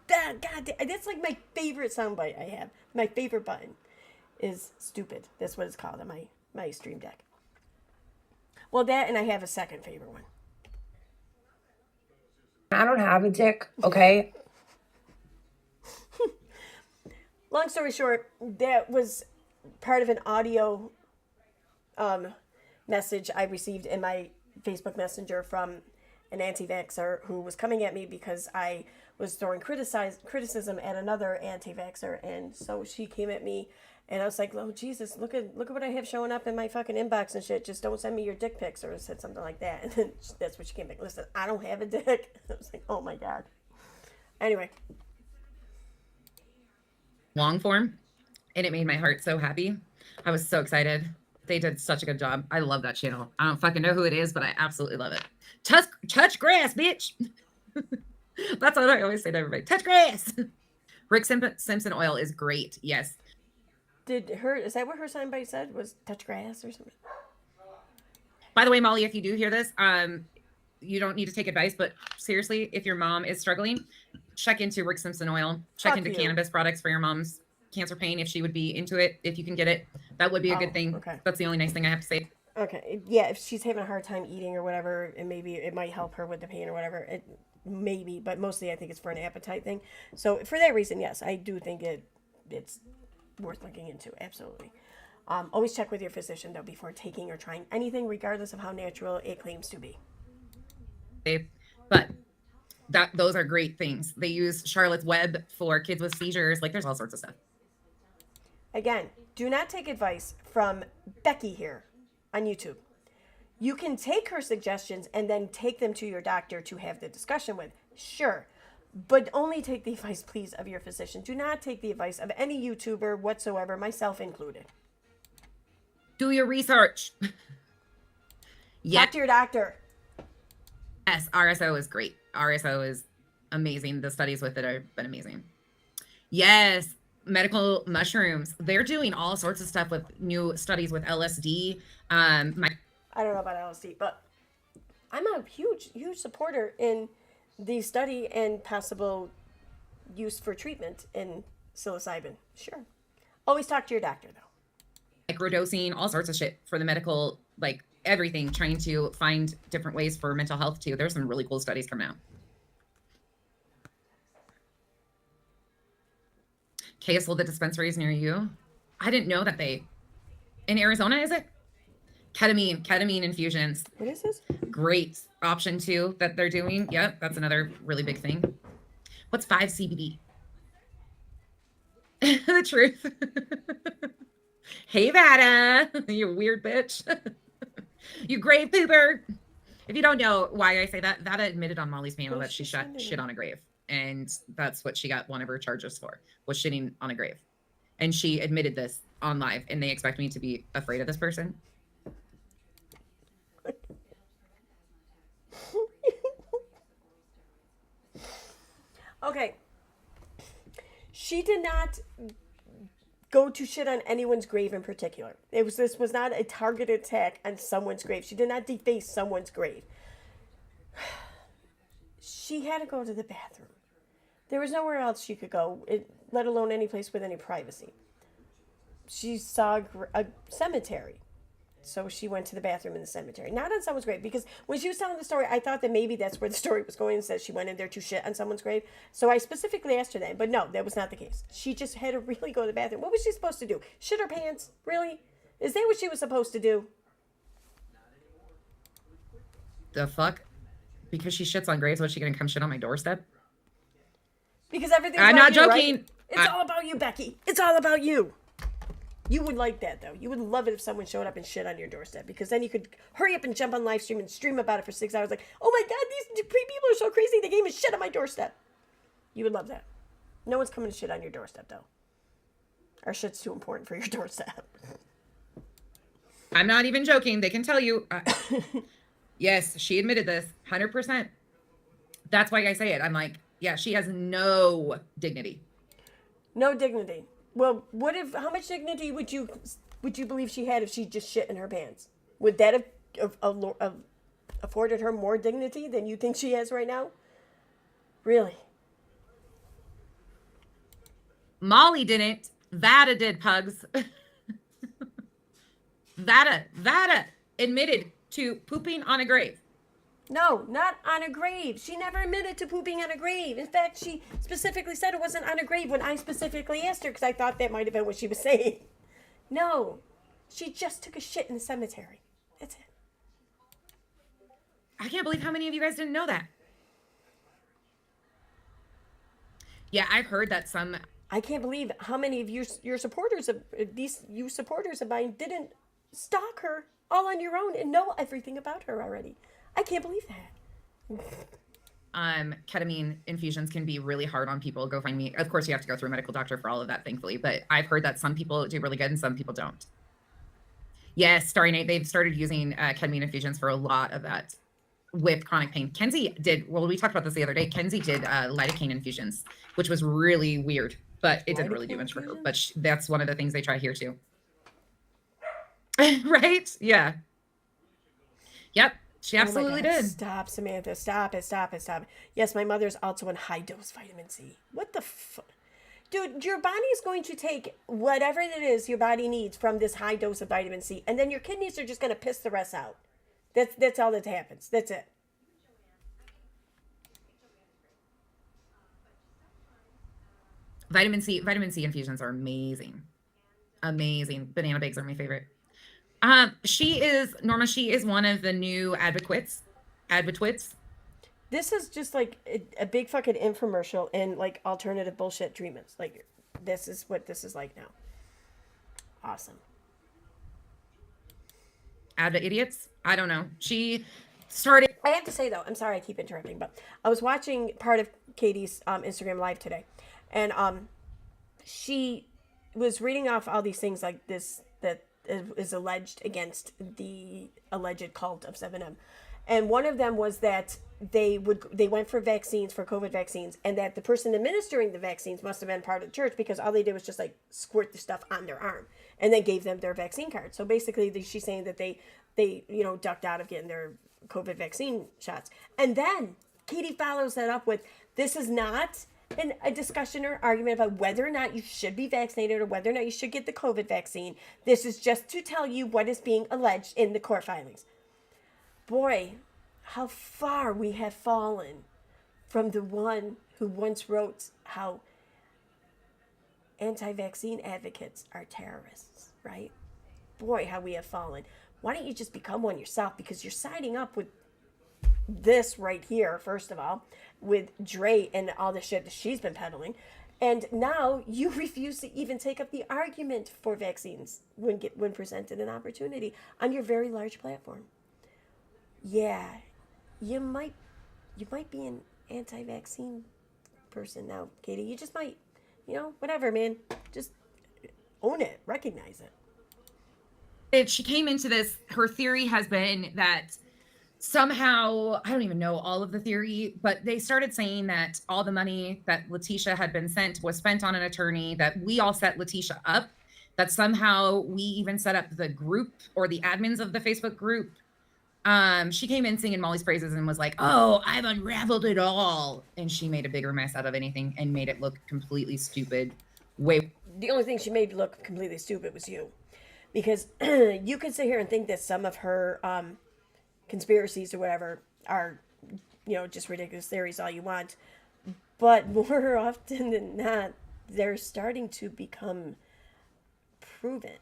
God, that's like my favorite soundbite I have. My favorite button is stupid. That's what it's called on my stream deck. Well, that, and I have a second favorite one. I don't have a dick, okay? Long story short, that was part of an audio message I received in my Facebook Messenger from an anti-vaxxer who was coming at me because I was throwing criticism at another anti-vaxxer, and so she came at me, and I was like, "Oh Jesus, look at what I have showing up in my fucking inbox and shit. Just don't send me your dick pics," or said something like that. And then that's what she came back. Listen, I don't have a dick. I was like, "Oh my God." Anyway, long form, and it made my heart so happy. I was so excited. They did such a good job. I love that channel. I don't fucking know who it is, but I absolutely love it. Touch grass, bitch. That's what I always say to everybody. Touch grass. Rick Simpson oil is great. Yes. Is that what her soundbite said? Was touch grass or something? By the way, Molly, if you do hear this, you don't need to take advice, but seriously, if your mom is struggling, check into Rick Simpson oil. Check into cannabis products for your mom's cancer pain if she would be into it. If you can get it, that would be a good thing. Okay. That's the only nice thing I have to say. Okay. Yeah, if she's having a hard time eating or whatever, and maybe it might help her with the pain or whatever. It maybe, but mostly I think it's for an appetite thing. So for that reason, yes, I do think it's worth looking into. Absolutely. Always check with your physician though before taking or trying anything, regardless of how natural it claims to be. But those are great things. They use Charlotte's Web for kids with seizures. Like, there's all sorts of stuff. Again, do not take advice from Becky here on YouTube. You can take her suggestions and then take them to your doctor to have the discussion with. Sure. But only take the advice, please, of your physician. Do not take the advice of any YouTuber whatsoever, myself included. Do your research. Talk to your doctor. Yes, RSO is great. RSO is amazing. The studies with it have been amazing. Yes, medical mushrooms. They're doing all sorts of stuff with new studies with LSD. I don't know about LSD, but I'm a huge supporter in the study and possible use for treatment in psilocybin. Sure. Always talk to your doctor, though. Microdosing, all sorts of shit for the medical, like everything, trying to find different ways for mental health too. There's some really cool studies coming out. KSL, the dispensaries near you. I didn't know that in Arizona, is it? Ketamine infusions. What is this? Great option too that they're doing. Yep, that's another really big thing. What's 5-CBD? The truth. Hey, Vada, you weird bitch. You grave pooper. If you don't know why I say that, Vada admitted on Molly's panel that she shit on a grave. And that's what she got one of her charges for, was shitting on a grave. And she admitted this on live, and they expect me to be afraid of this person. Okay. She did not go to shit on anyone's grave in particular. This was not a targeted attack on someone's grave. She did not deface someone's grave. She had to go to the bathroom. There was nowhere else she could go, let alone any place with any privacy. She saw a cemetery. So she went to the bathroom in the cemetery. Not on someone's grave, because when she was telling the story, I thought that maybe that's where the story was going, and said she went in there to shit on someone's grave. So I specifically asked her that, but no, that was not the case. She just had to really go to the bathroom. What was she supposed to do? Shit her pants? Really? Is that what she was supposed to do? The fuck? Because she shits on graves, was she gonna come shit on my doorstep? Because everything's I'm about not you, joking. Right? It's all about you, Becky. It's all about you. You would like that, though. You would love it if someone showed up and shit on your doorstep, because then you could hurry up and jump on live stream and stream about it for 6 hours. Like, oh my God, these people are so crazy. They came and shit on my doorstep. You would love that. No one's coming to shit on your doorstep, though. Our shit's too important for your doorstep. I'm not even joking. They can tell you. Yes, she admitted this 100%. That's why I say it. I'm like, yeah, she has no dignity. No dignity. Well, how much dignity would you believe she had if she just shit in her pants? Would that have afforded her more dignity than you think she has right now? Really? Molly didn't. Vada did, pugs. Vada admitted to pooping on a grave. No, not on a grave. She never admitted to pooping on a grave. In fact, she specifically said it wasn't on a grave when I specifically asked her, because I thought that might have been what she was saying. No, she just took a shit in the cemetery. That's it. I can't believe how many of you guys didn't know that. Yeah, I've heard that some... I can't believe how many of your supporters of you supporters of mine didn't stalk her all on your own and know everything about her already. I can't believe that. Ketamine infusions can be really hard on people. Go find me. Of course, you have to go through a medical doctor for all of that, thankfully. But I've heard that some people do really good and some people don't. Yes, Starry Night, they've started using ketamine infusions for a lot of that with chronic pain. Kenzie did, well, we talked about this the other day. Kenzie did lidocaine infusions, which was really weird, but it didn't really do much for her. But that's one of the things they try here too. Right? Yeah. Yep. She absolutely did. Stop, Samantha. Stop it. Yes, my mother's also on high dose vitamin C. What the fuck? Dude, your body is going to take whatever it is your body needs from this high dose of vitamin C, and then your kidneys are just going to piss the rest out. That's all that happens. That's it. Vitamin C infusions are amazing. Amazing. Banana bakes are my favorite. Norma, she is one of the new advocates. This is just like a big fucking infomercial in like alternative bullshit treatments. Like, this is what this is like now. Awesome. Adva idiots? I don't know. She started. I have to say though, I'm sorry I keep interrupting, but I was watching part of Katie's Instagram live today, and she was reading off all these things like this that is alleged against the alleged cult of 7M. And one of them was that they went for vaccines, for COVID vaccines, and that the person administering the vaccines must have been part of the church, because all they did was just like squirt the stuff on their arm and then gave them their vaccine card. So basically she's saying that they ducked out of getting their COVID vaccine shots. And then Katie follows that up with, this is not a discussion or argument about whether or not you should be vaccinated or whether or not you should get the COVID vaccine. This is just to tell you what is being alleged in the court filings. Boy, how far we have fallen from the one who once wrote how anti-vaccine advocates are terrorists, right? Boy, how we have fallen. Why don't you just become one yourself? Because you're siding up with this right here, first of all, with Dre and all the shit that she's been peddling. And now you refuse to even take up the argument for vaccines when presented an opportunity on your very large platform. Yeah, you might be an anti-vaccine person now, Katie. You just might, whatever, man. Just own it, recognize it. She came into this, her theory has been that somehow, I don't even know all of the theory, but they started saying that all the money that Letitia had been sent was spent on an attorney, that we all set Letitia up, that somehow we even set up the group or the admins of the Facebook group. She came in singing Molly's praises and was like, oh, I've unraveled it all. And she made a bigger mess out of anything and made it look completely stupid. The only thing she made look completely stupid was you. Because you could sit here and think that some of her conspiracies or whatever are, just ridiculous theories all you want. But more often than not, they're starting to become proven,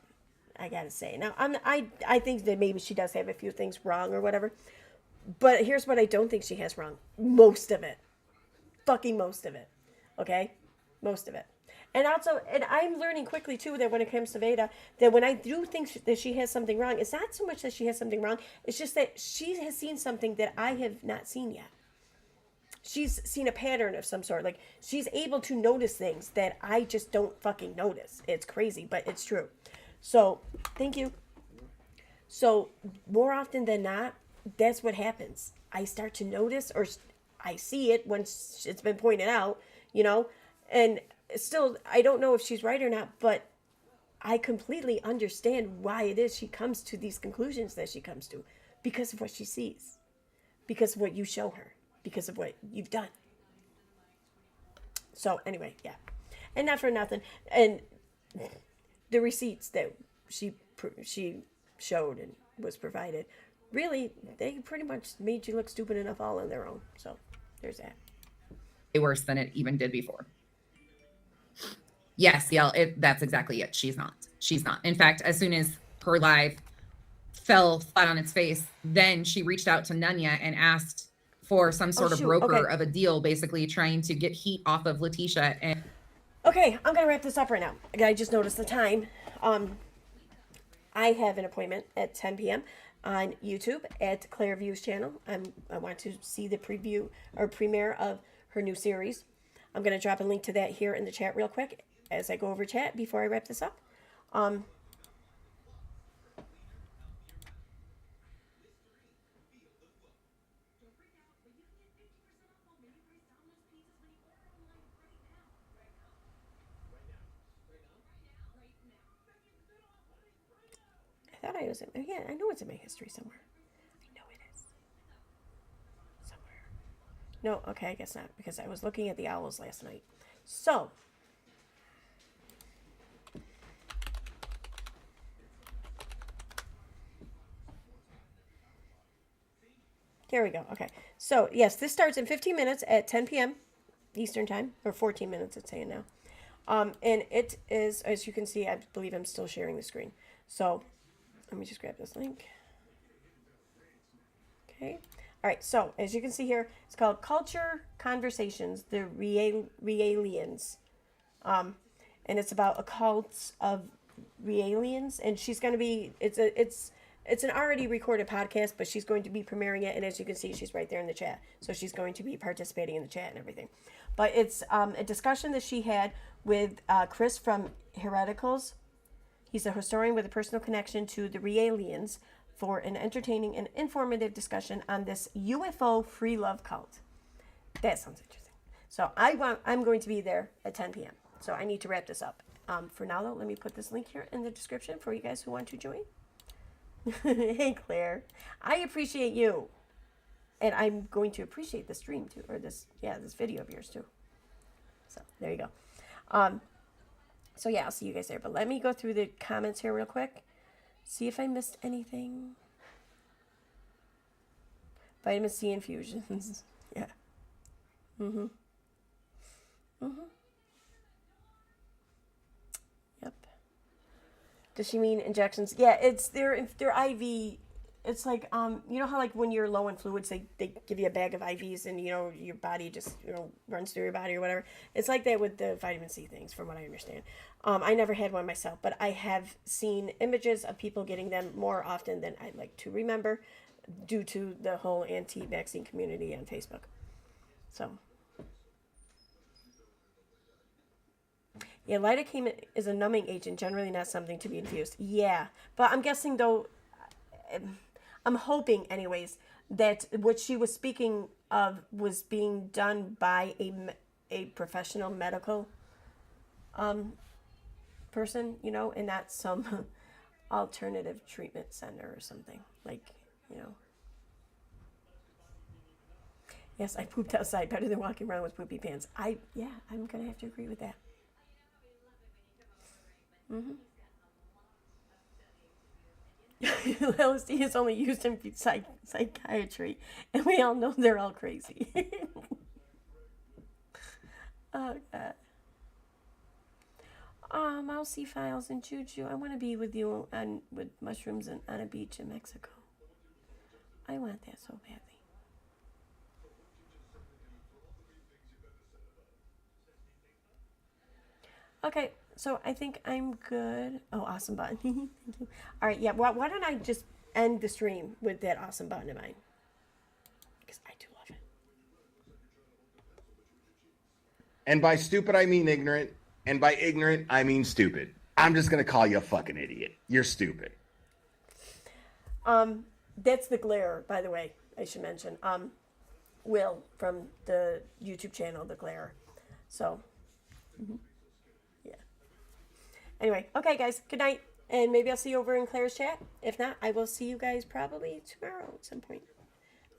I gotta say. Now, I think that maybe she does have a few things wrong or whatever. But here's what I don't think she has wrong. Most of it. Fucking most of it. Okay? Most of it. And also, and I'm learning quickly too that when it comes to Veda, that when I do think that she has something wrong, it's not so much that she has something wrong, it's just that she has seen something that I have not seen yet. She's seen a pattern of some sort. Like, she's able to notice things that I just don't fucking notice. It's crazy, but it's true. So, thank you. So, more often than not, that's what happens. I start to notice, or I see it once it's been pointed out, and still, I don't know if she's right or not, but I completely understand why it is she comes to these conclusions that she comes to, because of what she sees, because of what you show her, because of what you've done. So anyway, yeah. And not for nothing. And the receipts that she showed and was provided, really, they pretty much made you look stupid enough all on their own. So there's that. Worse than it even did before. Yes, that's exactly it. She's not. In fact, as soon as her live fell flat on its face, then she reached out to Nunya and asked for some sort of broker of a deal, basically trying to get heat off of Letitia. And okay, I'm gonna wrap this up right now. I just noticed the time. I have an appointment at 10 p.m. on YouTube at Claire View's channel. I want to see the preview or premiere of her new series. I'm gonna drop a link to that here in the chat real quick as I go over chat before I wrap this up. I thought I was I know it's in my history somewhere. I know it is. Somewhere. No, okay, I guess not, because I was looking at the owls last night. So, Here we go. Okay. So, yes, this starts in 15 minutes at 10 p.m. Eastern Time, or 14 minutes, it's saying now. And it is, as you can see, I believe I'm still sharing the screen. So, let me just grab this link. Okay. All right. So, as you can see here, it's called Culture Conversations, the Realians. And it's about occults of realians. And she's going to be, it's an already recorded podcast, but she's going to be premiering it. And as you can see, she's right there in the chat. So she's going to be participating in the chat and everything. But it's a discussion that she had with Chris from Hereticals. He's a historian with a personal connection to the Realians for an entertaining and informative discussion on this UFO free love cult. That sounds interesting. So I'm going to be there at 10 p.m. So I need to wrap this up. For now, though, let me put this link here in the description for you guys who want to join. Hey, Claire. I appreciate you. And I'm going to appreciate the stream, too. Or this video of yours, too. So, there you go. So, yeah, I'll see you guys there. But let me go through the comments here real quick. See if I missed anything. Vitamin C infusions. Yeah. Mm-hmm. Mm-hmm. Yep. Does she mean injections? Yeah, it's their IV. It's like you know how like when you're low in fluids, they give you a bag of IVs and your body just runs through your body or whatever. It's like that with the vitamin C things, from what I understand. I never had one myself, but I have seen images of people getting them more often than I'd like to remember, due to the whole anti-vaccine community on Facebook. So. Yeah, lidocaine is a numbing agent, generally not something to be infused. Yeah, but I'm guessing, though, I'm hoping, anyways, that what she was speaking of was being done by a professional medical person, and not some alternative treatment center or something. Like, Yes, I pooped outside. Better than walking around with poopy pants. I'm going to have to agree with that. Mm-hmm. LSD is only used in psychiatry, and we all know they're all crazy. Oh, God. Mousy Files and Juju, I want to be with you with mushrooms on a beach in Mexico. I want that so badly. Okay, so I think I'm good. Oh, awesome button. Thank you. All right, yeah, why don't I just end the stream with that awesome button of mine? Because I do love it. And by stupid, I mean ignorant. And by ignorant, I mean stupid. I'm just going to call you a fucking idiot. You're stupid. That's the glare, by the way, I should mention. Will from the YouTube channel, The Glare. So, yeah. Anyway, okay, guys, good night. And maybe I'll see you over in Claire's chat. If not, I will see you guys probably tomorrow at some point.